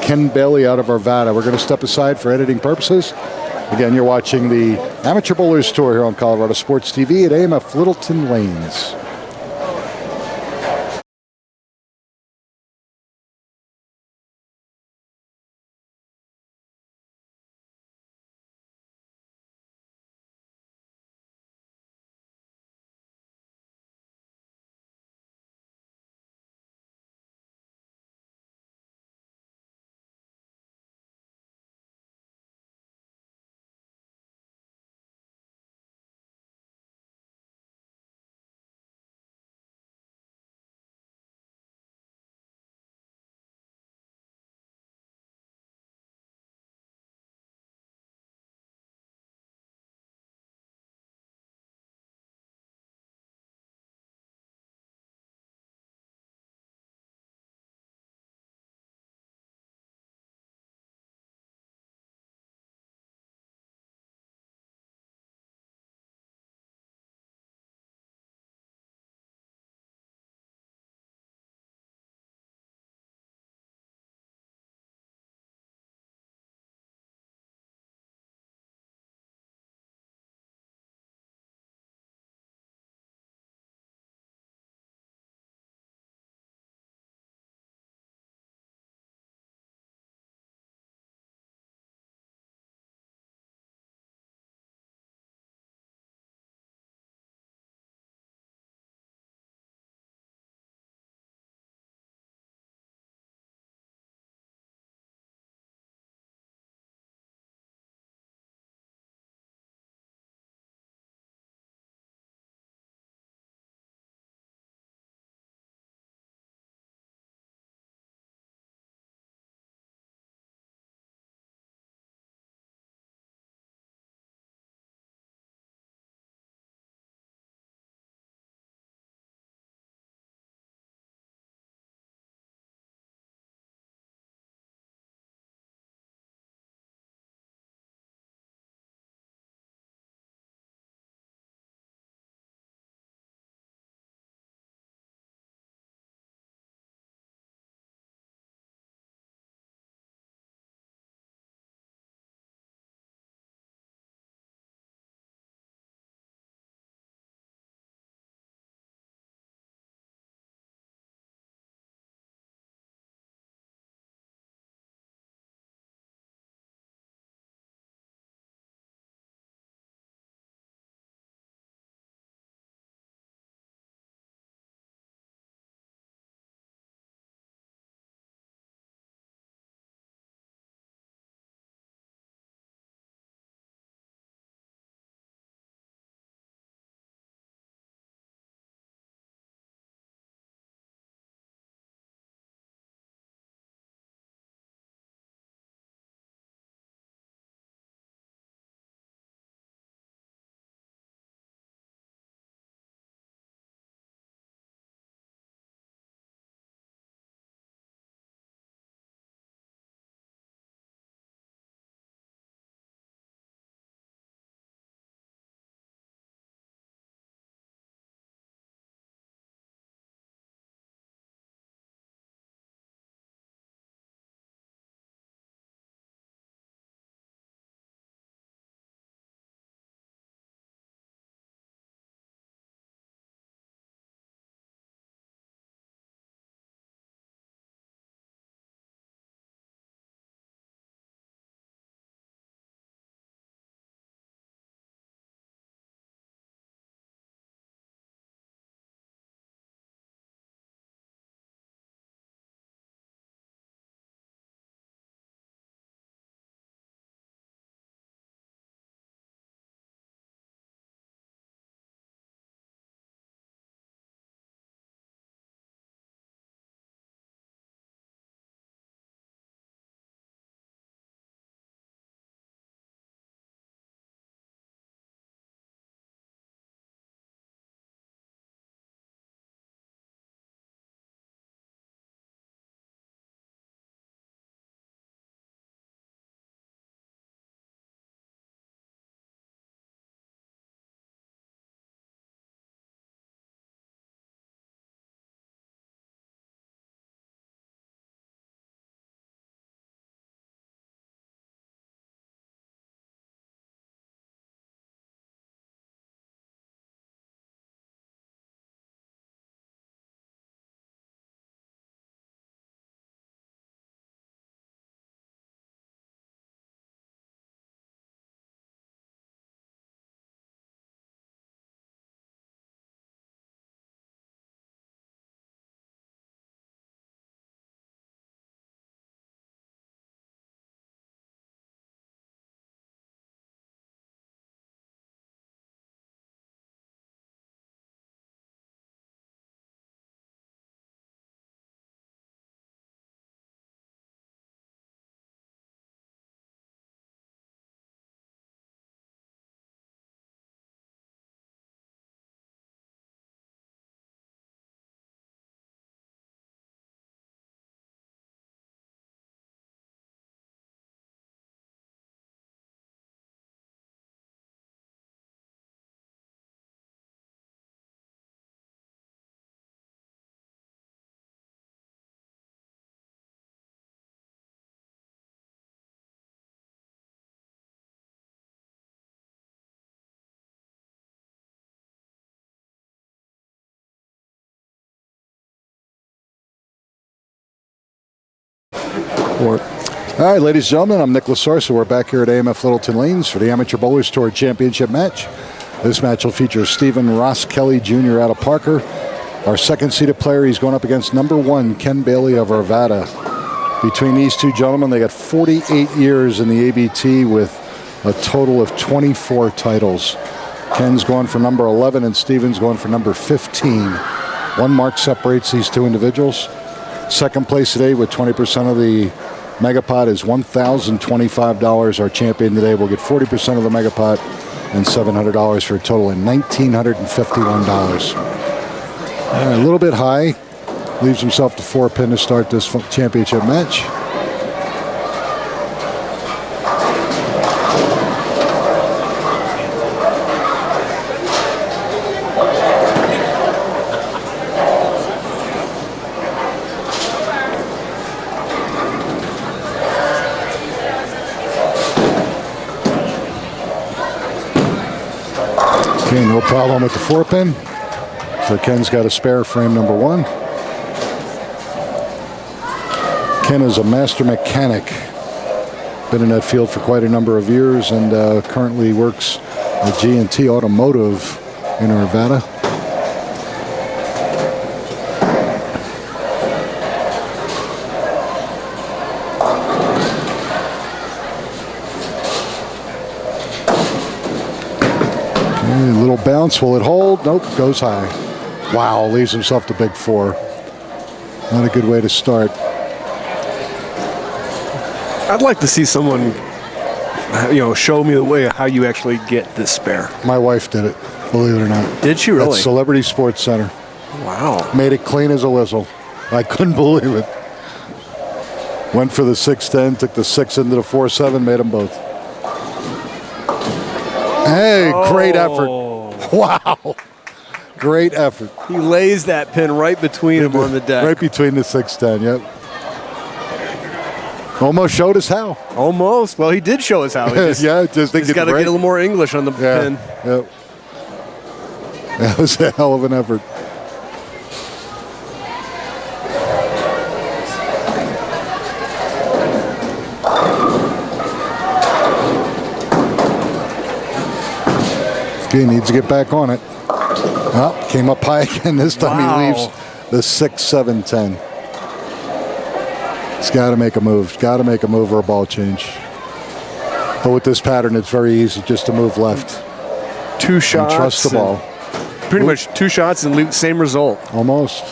Ken Bailey out of Arvada. We're going to step aside for editing purposes. Again, you're watching the Amateur Bowlers Tour here on Colorado Sports TV at AMF Littleton Lanes. Or All right, ladies and gentlemen, I'm Nick Lasorsa. We're back here at AMF Littleton Lanes for the Amateur Bowlers Tour Championship match. This match will feature Stephen Ross Kelly Jr. out of Parker. Our second-seeded player, he's going up against number 1, Ken Bailey of Arvada. Between these two gentlemen, they got 48 years in the ABT with a total of 24 titles. Ken's going for number 11 and Stephen's going for number 15. One mark separates these two individuals. Second place today with 20% of the Megapod is $1,025. Our champion today will get 40% of the Megapod and $700 for a total of $1,951. A little bit high. Leaves himself the 4-pin to start this championship match. Okay, no problem with the 4-pin. So Ken's got a spare frame number 1. Ken is a master mechanic. Been in that field for quite a number of years and currently works at G&T Automotive in Arvada. Okay, a little bounce. Will it hold? Nope, goes high. Wow, leaves himself the big 4. Not a good way to start. I'd like to see someone, show me the way of how you actually get this spare. My wife did it, believe it or not. Did she really? At Celebrity Sports Center. Wow. Made it clean as a whistle. I couldn't believe it. Went for the 610, took the 6 into the 4-7, made them both. Hey, great effort. Wow. Great effort. He lays that pin right between them on the deck. Right between the 610, yep. Almost showed us how. Almost. Well, he did show us how. He's got to get a little more English on the pin. Yep. That was a hell of an effort. Okay, needs to get back on it. Oh, came up high again. This time he leaves the 6-7-10. He's got to make a move. Got to make a move or a ball change. But with this pattern, it's very easy just to move left. 2 shots. And trust the ball. Pretty much 2 shots and same result. Almost.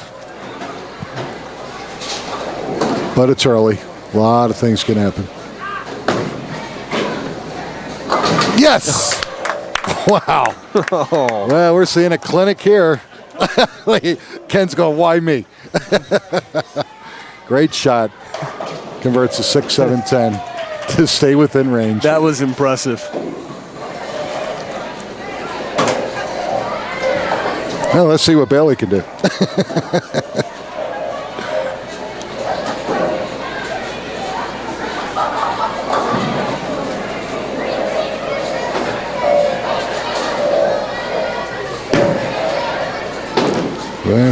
But it's early. A lot of things can happen. Yes! Wow. Well, we're seeing a clinic here. Ken's going, why me? Great shot. Converts a 6-7-10 to stay within range. That was impressive. Well, let's see what Bailey can do.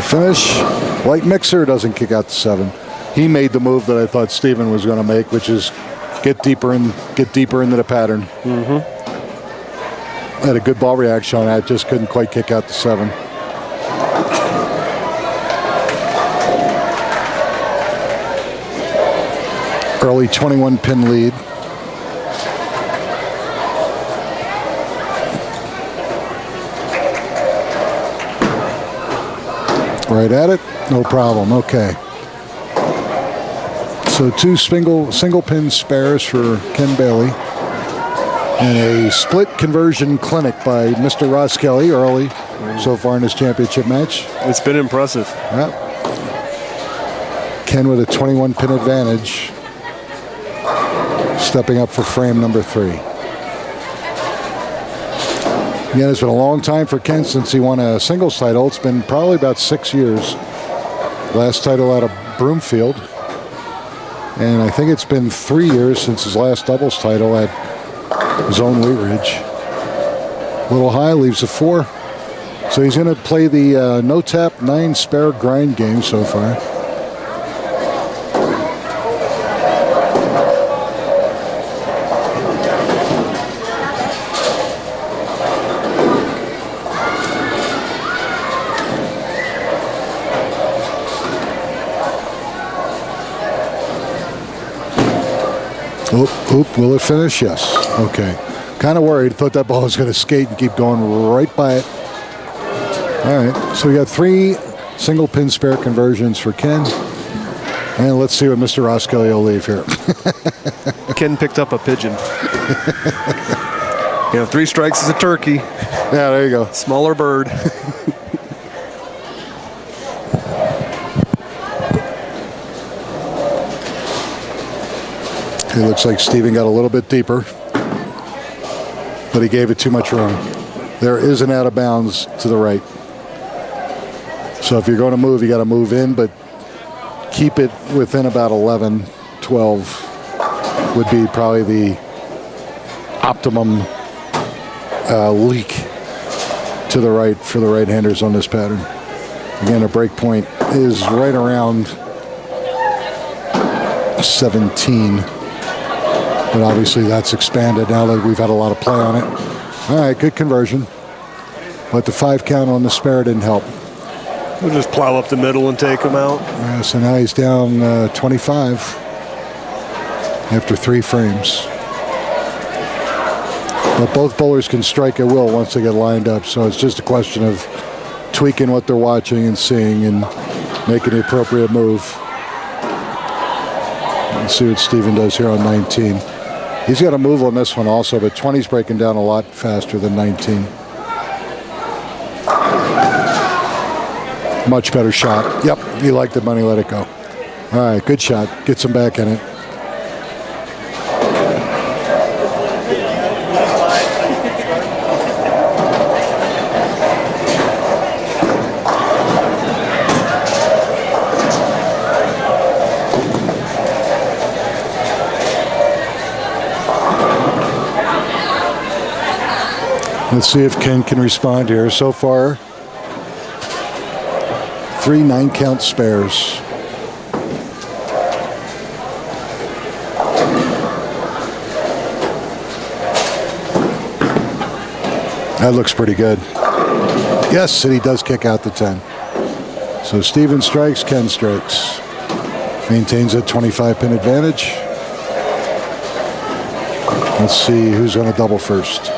Finish. Light mixer doesn't kick out the 7. He made the move that I thought Stephen was going to make, which is get deeper into the pattern. Had a good ball reaction on that, just couldn't quite kick out the 7. Early 21-pin lead. Right at it, no problem. Okay. So 2 single pin spares for Ken Bailey. And a split conversion clinic by Mr. Ross Kelly early so far in this championship match. It's been impressive. Yep. Ken with a 21-pin advantage. Stepping up for frame number 3. Again, it's been a long time for Ken since he won a singles title. It's been probably about 6 years. Last title out of Broomfield. And I think it's been 3 years since his last doubles title at Zone Wheat Ridge. A little high, leaves a 4. So he's going to play the no-tap 9 spare grind game so far. Oop, will it finish? Yes. Okay. Kind of worried. Thought that ball was going to skate and keep going right by it. All right. So we got 3 single pin spare conversions for Ken. And let's see what Mr. Roskelly will leave here. Ken picked up a pigeon. 3 strikes is a turkey. Yeah, there you go. Smaller bird. It looks like Steven got a little bit deeper, but he gave it too much room. There is an out of bounds to the right. So if you're going to move, you got to move in, but keep it within about 11, 12 would be probably the optimum leak to the right for the right-handers on this pattern. Again, a break point is right around 17. But obviously that's expanded now that we've had a lot of play on it. All right, good conversion. But the 5 count on the spare didn't help. We'll just plow up the middle and take him out. So now he's down 25 after 3 frames. But both bowlers can strike at will once they get lined up. So it's just a question of tweaking what they're watching and seeing and making the appropriate move. Let's see what Steven does here on 19. He's got a move on this one also, but 20's breaking down a lot faster than 19. Much better shot. Yep, he liked the money, let it go. All right, good shot. Gets him back in it. Let's see if Ken can respond here. So far, 3 9-count spares. That looks pretty good. Yes, and he does kick out the 10. So Steven strikes, Ken strikes. Maintains a 25-pin advantage. Let's see who's going to double first.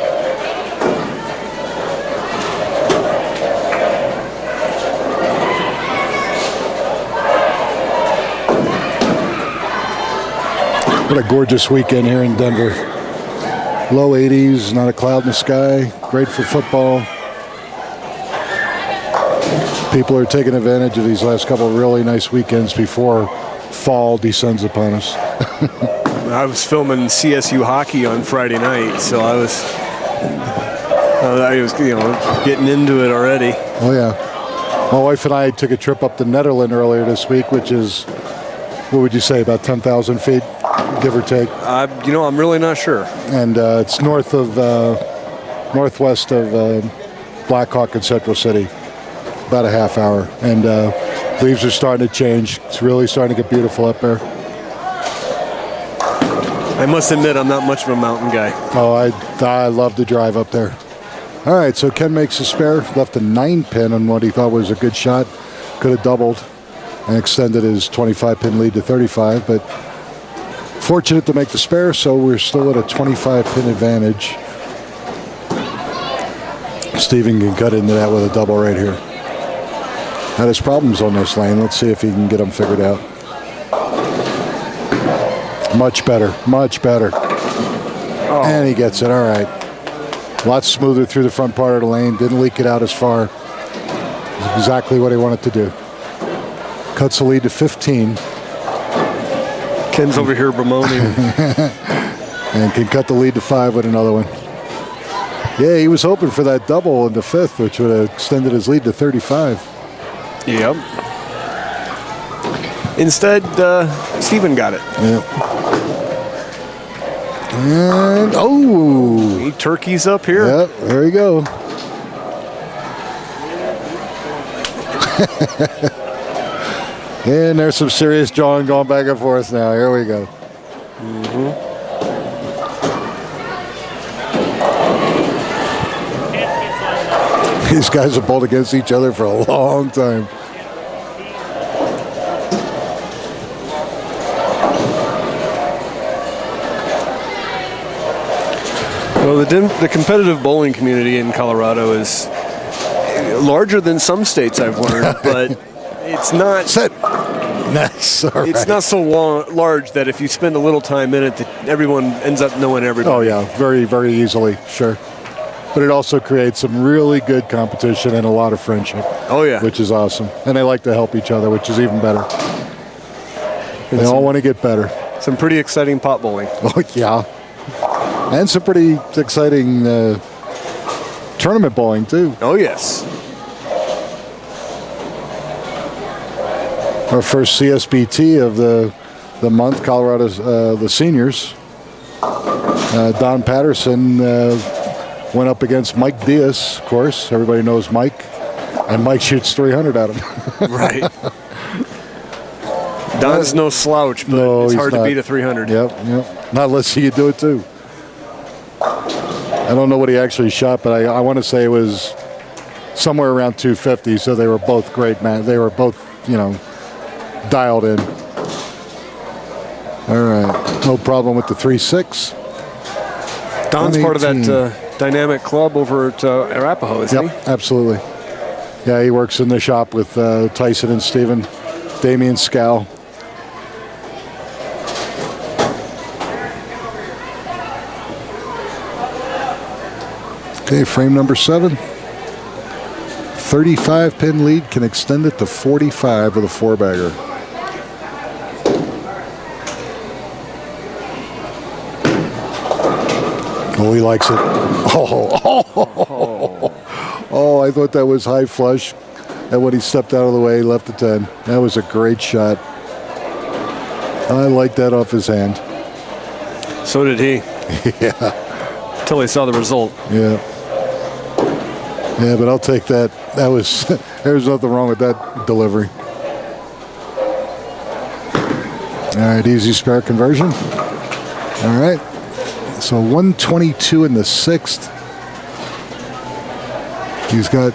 What a gorgeous weekend here in Denver. Low 80s, not a cloud in the sky. Great for football. People are taking advantage of these last couple of really nice weekends before fall descends upon us. I was filming CSU hockey on Friday night, so I was getting into it already. Oh yeah. My wife and I took a trip up to Netherlands earlier this week, which is, what would you say, about 10,000 feet, give or take? I'm really not sure. And it's northwest of Black Hawk and Central City, about a half hour. And leaves are starting to change. It's really starting to get beautiful up there. I must admit, I'm not much of a mountain guy. Oh, I love to drive up there. All right, so Ken makes a spare, left a 9-pin on what he thought was a good shot. Could have doubled and extended his 25-pin lead to 35, but fortunate to make the spare, so we're still at a 25-pin advantage. Steven can cut into that with a double right here. Had his problems on this lane. Let's see if he can get them figured out. Much better, much better. Oh. And he gets it, all right. A lot smoother through the front part of the lane. Didn't leak it out as far. Exactly what he wanted to do. Cuts the lead to 15. Ken's over here bemoaning. And can cut the lead to 5 with another one. Yeah, he was hoping for that double in the 5th, which would have extended his lead to 35. Yep. Instead, Steven got it. Yep. And, oh! He turkeys up here. Yep, there you go. And there's some serious jawing going back and forth now. Here we go. Mm-hmm. These guys have bowled against each other for a long time. So the competitive bowling community in Colorado is larger than some states I've learned, but it's not. Nice. All It's right. not so large that if you spend a little time in it, that everyone ends up knowing everybody. Oh, yeah, very, very easily, sure. But it also creates some really good competition and a lot of friendship. Oh, yeah. Which is awesome. And they like to help each other, which is even better. They all want to get better. Some pretty exciting pot bowling. Oh, yeah. And some pretty exciting tournament bowling, too. Oh, yes. Our first CSBT of the month, Colorado's the seniors. Don Patterson went up against Mike Diaz, of course. Everybody knows Mike. And Mike shoots 300 at him. Right. Don's no slouch, but No, it's he's hard not. to beat a 300. Yep. Not unless see you do it, too. I don't know what he actually shot, but I want to say it was somewhere around 250, so they were both great, man. They were both, dialed in. All right. No problem with the 3-6. Don's part of that 118. dynamic club over at Arapahoe, isn't he? Yep, absolutely. Yeah, he works in the shop with Tyson and Steven, Damian Scow. Okay, frame number 7. 35-pin lead can extend it to 45 with a 4-bagger. Oh, he likes it. Oh, I thought that was high flush. And when he stepped out of the way, he left the 10. That was a great shot. I like that off his hand. So did he. Yeah. Until he saw the result. Yeah. Yeah, but I'll take that. That was, there's nothing wrong with that delivery. All right, easy spare conversion. All right. So 122 in the 6th. He's got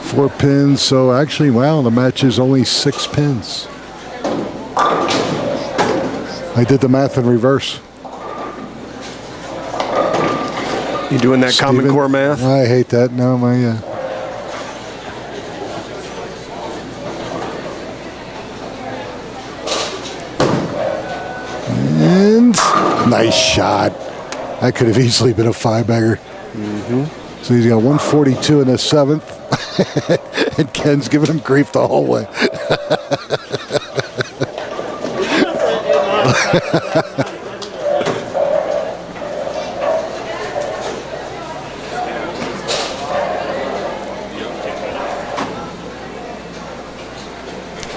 4 pins. So actually, wow, the match is only 6 pins. I did the math in reverse. You doing that Common Core math? I hate that. No, And nice shot. That could have easily been a 5-bagger. Mm-hmm. So he's got 142 in the 7th. And Ken's giving him grief the whole way.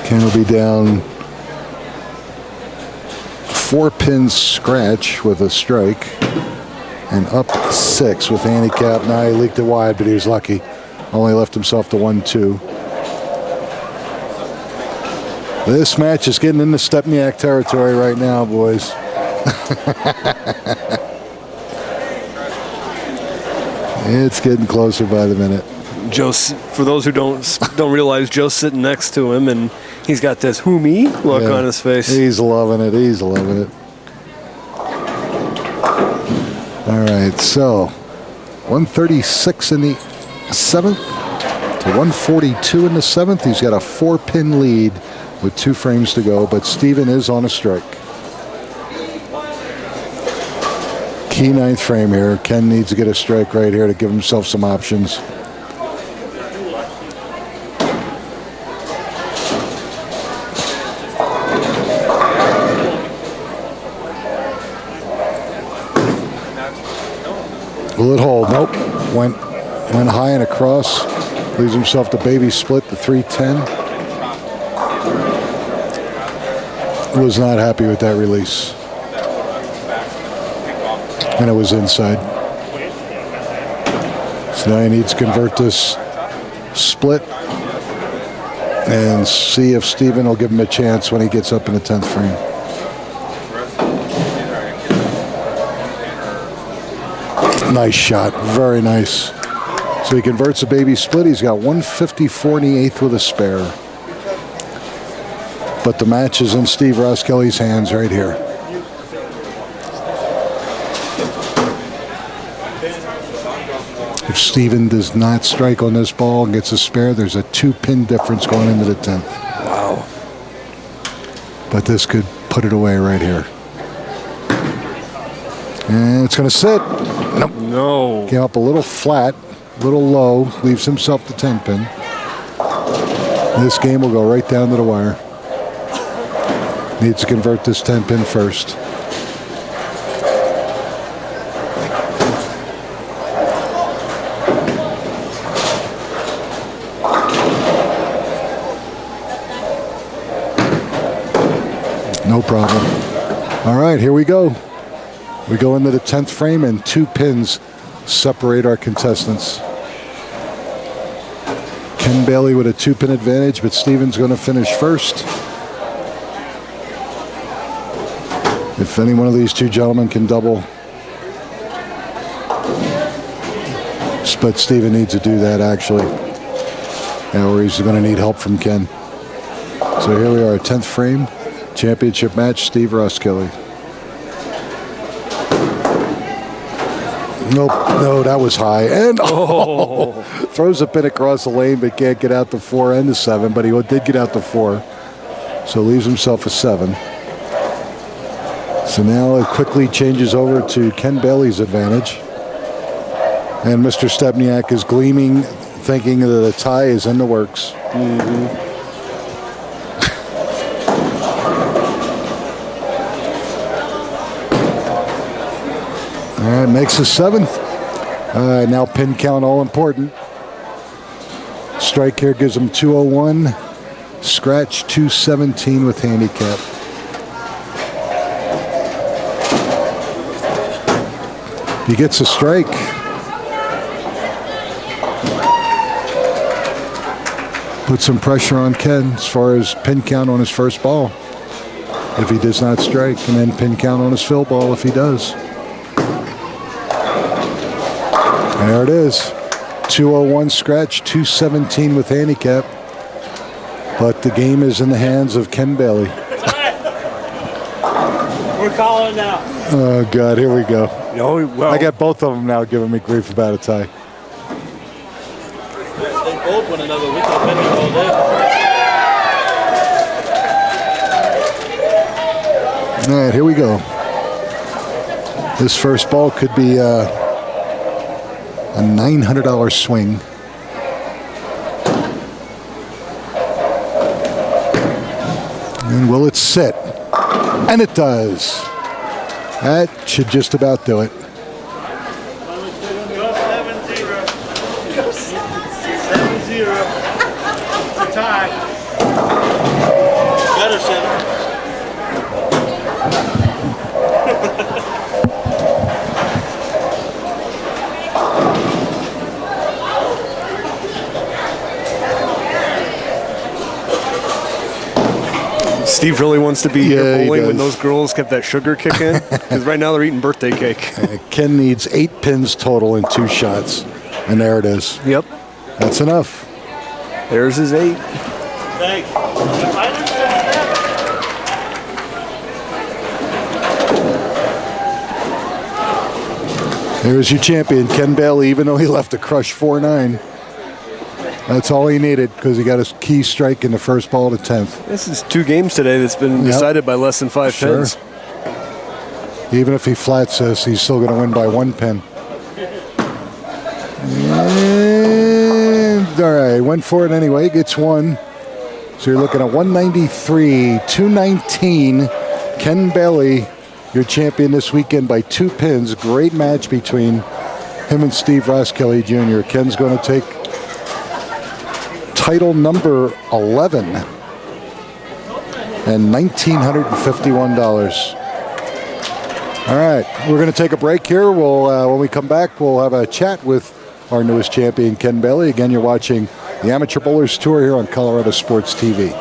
Ken will be down 4 pins scratch with a strike and up 6 with handicap. Now he leaked it wide, but he was lucky. Only left himself to 1-2. This match is getting into Stepniak territory right now, boys. It's getting closer by the minute. Joe, for those who don't realize, Joe's sitting next to him, and he's got this "who me" look on his face. He's loving it. He's loving it. All right, so 136 in the 7th to 142 in the 7th. He's got a 4-pin lead with 2 frames to go, but Steven is on a strike. Key 9th frame here. Ken needs to get a strike right here to give himself some options. Will it hold? Nope. Went high and across. Leaves himself to baby split the 310. Was not happy with that release. And it was inside. So now he needs to convert this split and see if Steven will give him a chance when he gets up in the 10th frame. Nice shot. Very nice. So he converts a baby split. He's got 154 in the 8th with a spare. But the match is in Steve Ross Kelly's hands right here. If Steven does not strike on this ball and gets a spare, there's a 2-pin difference going into the 10th. Wow. But this could put it away right here. And it's going to sit. Nope. No. Came up a little flat, a little low, leaves himself the 10-pin. This game will go right down to the wire. Needs to convert this 10-pin first. No problem. All right, here we go. We go into the 10th frame, and 2 pins separate our contestants. Ken Bailey with a 2-pin advantage, but Steven's going to finish first. If any one of these two gentlemen can double, but Steven needs to do that actually, or he's going to need help from Ken. So here we are, 10th frame, championship match, Steve Roskilly. Nope, no, that was high. And throws a pin across the lane, but can't get out the 4 and the 7, but he did get out the 4. So leaves himself a 7. So now it quickly changes over to Ken Bailey's advantage. And Mr. Stepniak is gleaming, thinking that a tie is in the works. All right, makes a 7th. All right, now pin count all important. Strike here gives him 201. Scratch 217 with handicap. He gets a strike. Put some pressure on Ken as far as pin count on his first ball if he does not strike, and then pin count on his fill ball if he does. There it is. 201 scratch, 217 with handicap. But the game is in the hands of Ken Bailey. We're calling now. Oh, God, here we go. Oh, well. I got both of them now giving me grief about a tie. They both one another. We could have been here all day. All right, here we go. This first ball could be a $900 swing. And will it sit? And it does. That should just about do it. Go 7-0. 7-0. It's a tie. Better center. Steve really wants to be here he bowling when does. those girls kept that sugar kick in, because right now they're eating birthday cake. Ken needs 8 pins total in 2 shots. And there it is. Yep. That's enough. There's his 8. Thanks. There's your champion, Ken Bailey, even though he left a crush 4-9. That's all he needed because he got his key strike in the first ball of the 10th. This is 2 games today that's been decided by less than 5 pins. Even if he flats this, he's still going to win by 1 pin. And, all right, went for it anyway, gets 1. So you're looking at 193, 219. Ken Bailey, your champion this weekend by 2 pins. Great match between him and Steve Roskilly Jr. Ken's going to take title number 11 and $1,951. All right, we're going to take a break here. We'll when we come back, we'll have a chat with our newest champion, Ken Bailey. Again, you're watching the Amateur Bowlers Tour here on Colorado Sports TV.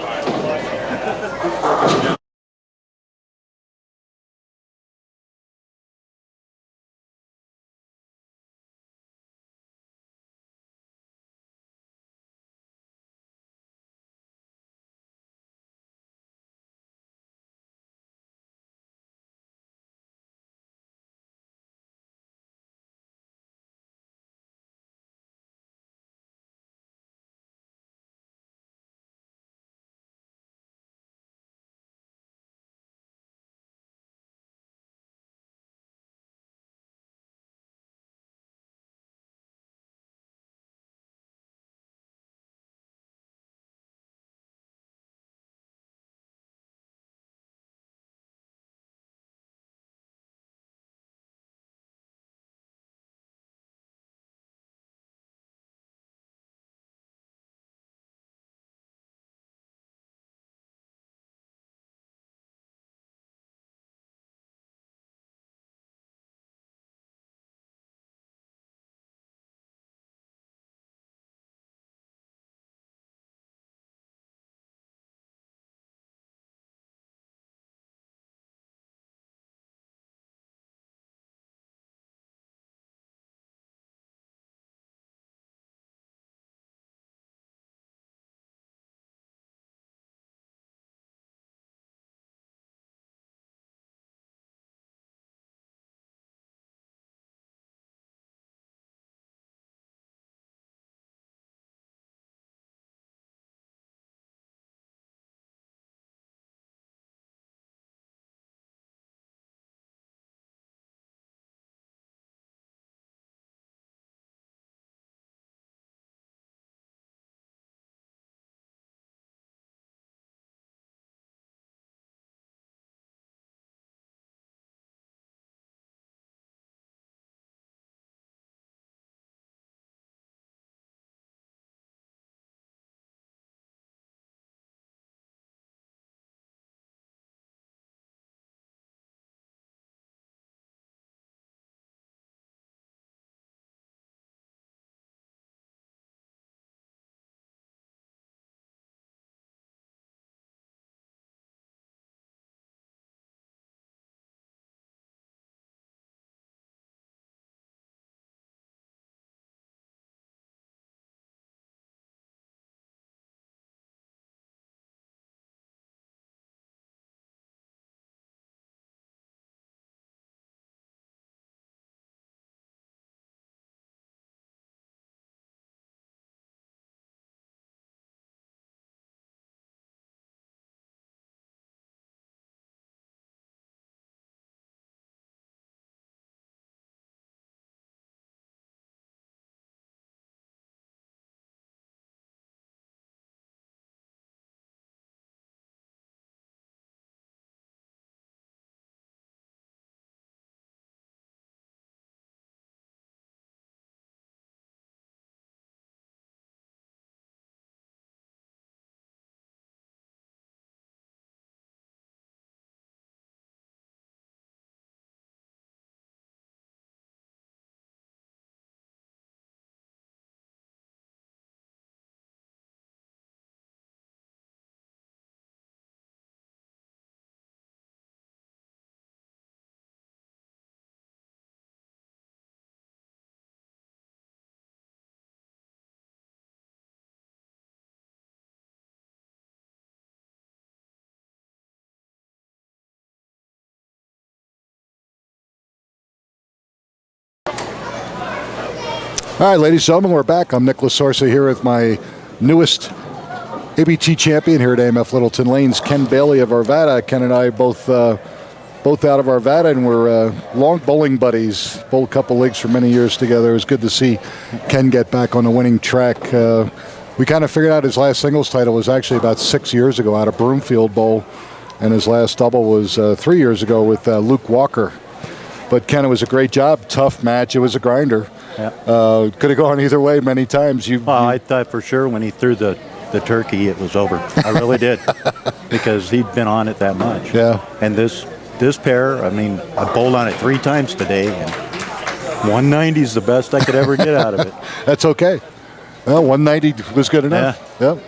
All right, ladies and gentlemen, we're back. I'm Nick Lasorsa here with my newest ABT champion here at AMF Littleton Lanes, Ken Bailey of Arvada. Ken and I both out of Arvada, and we're long bowling buddies. Bowled a couple leagues for many years together. It was good to see Ken get back on the winning track. We kind of figured out his last singles title was actually about 6 years ago out of Broomfield Bowl, and his last double was 3 years ago with Luke Walker. But Ken, it was a great job. Tough match. It was a grinder. Yeah. Could have gone either way many times. I thought for sure when he threw the turkey, it was over. I really did, because he'd been on it that much. Yeah. And this pair, I mean, I bowled on it 3 times today, and 190 is the best I could ever get out of it. That's okay. Well, 190 was good enough. Yeah. Yep.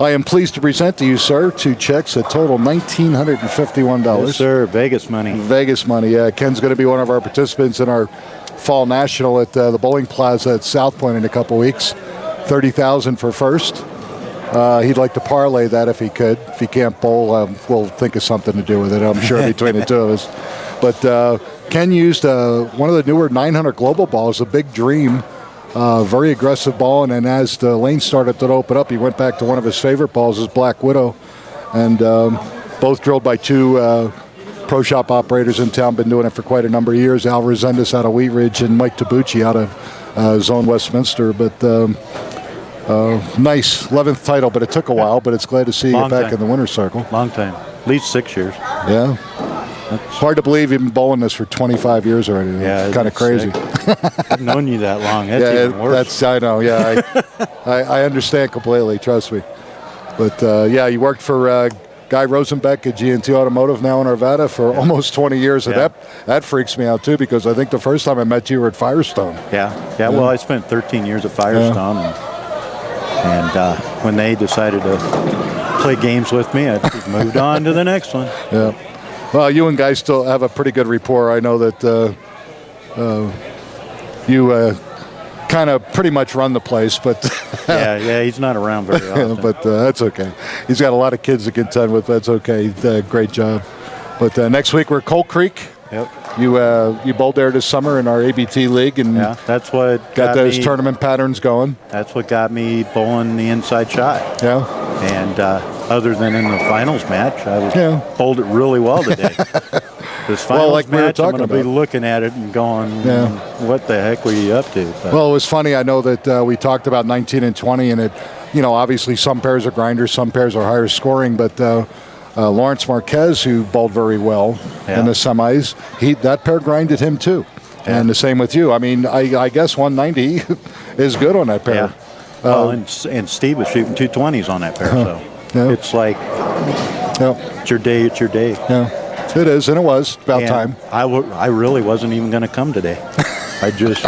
I am pleased to present to you, sir, 2 checks that total $1,951. Yes, sir. Vegas money. Vegas money. Yeah. Ken's going to be one of our participants in our Fall National at the Bowling Plaza at South Point in a couple weeks. $30,000 for first. He'd like to parlay that if he could. If he can't bowl, we'll think of something to do with it, I'm sure, between the two of us. But Ken used one of the newer 900 global balls, a Big Dream, very aggressive ball. And then as the lane started to open up, he went back to one of his favorite balls, his Black Widow. And both drilled by 2 pro shop operators in town, been doing it for quite a number of years. Al Resendez out of Wheat Ridge and Mike Tabucci out of Zone Westminster. But nice 11th title, but it took a while. But it's glad to see you back in the winner's circle. Long time, at least 6 years. Yeah. It's hard to believe you've been bowling this for 25 years already. Yeah, it's kind of crazy. I've known you that long. That's even worse. I know. Yeah, I understand completely. Trust me. But yeah, you worked for Guy Rosenbeck at G&T Automotive, now in Arvada, for almost 20 years. And that freaks me out too, because I think the first time I met you were at Firestone. Yeah. Well, I spent 13 years at Firestone, and when they decided to play games with me, I moved on to the next one. Yeah. Well, you and Guy still have a pretty good rapport. I know that you kind of pretty much run the place, but yeah, he's not around very often. But that's okay. He's got a lot of kids to contend with. That's okay. Great job. But next week we're at Coal Creek. Yep. You bowled there this summer in our ABT league, and that's what got those tournament patterns going. That's what got me bowling the inside shot. Yeah. And other than in the finals match, I bowled it really well today. This finals match, I'm going to be looking at it and going, what the heck were you up to? But well, it was funny. I know that we talked about 19 and 20, and it, obviously some pairs are grinders, some pairs are higher scoring, but Lawrence Marquez, who bowled very well in the semis, that pair grinded him too. Yeah. And the same with you. I mean, I guess 190 is good on that pair. Yeah. Well, and Steve was shooting 220s on that pair, so it's like, it's your day, it's your day. Yeah. It is, and it was about time. I really wasn't even going to come today. I just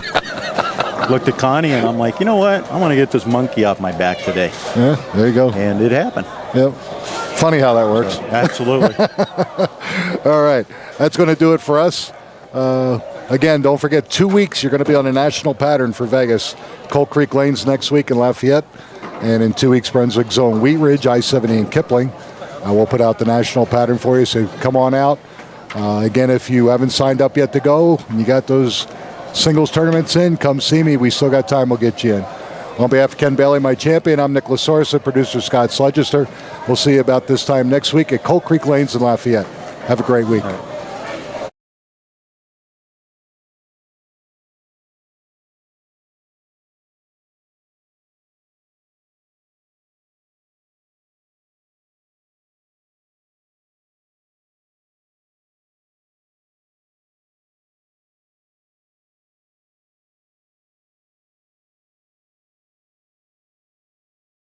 looked at Connie, and I'm like, you know what? I want to get this monkey off my back today. Yeah, there you go. And it happened. Yep. Funny how that works. So, absolutely. All right. That's going to do it for us. Again, don't forget, 2 weeks you're going to be on a national pattern for Vegas. Coal Creek Lanes next week in Lafayette. And in 2 weeks, Brunswick Zone, Wheat Ridge, I-70 and Kipling. We'll put out the national pattern for you, so come on out. Again, if you haven't signed up yet to go, and you got those singles tournaments in, come see me. We still got time. We'll get you in. On behalf of Ken Bailey, my champion, I'm Nick Lasorsa, producer Scott Sledgester. We'll see you about this time next week at Coal Creek Lanes in Lafayette. Have a great week.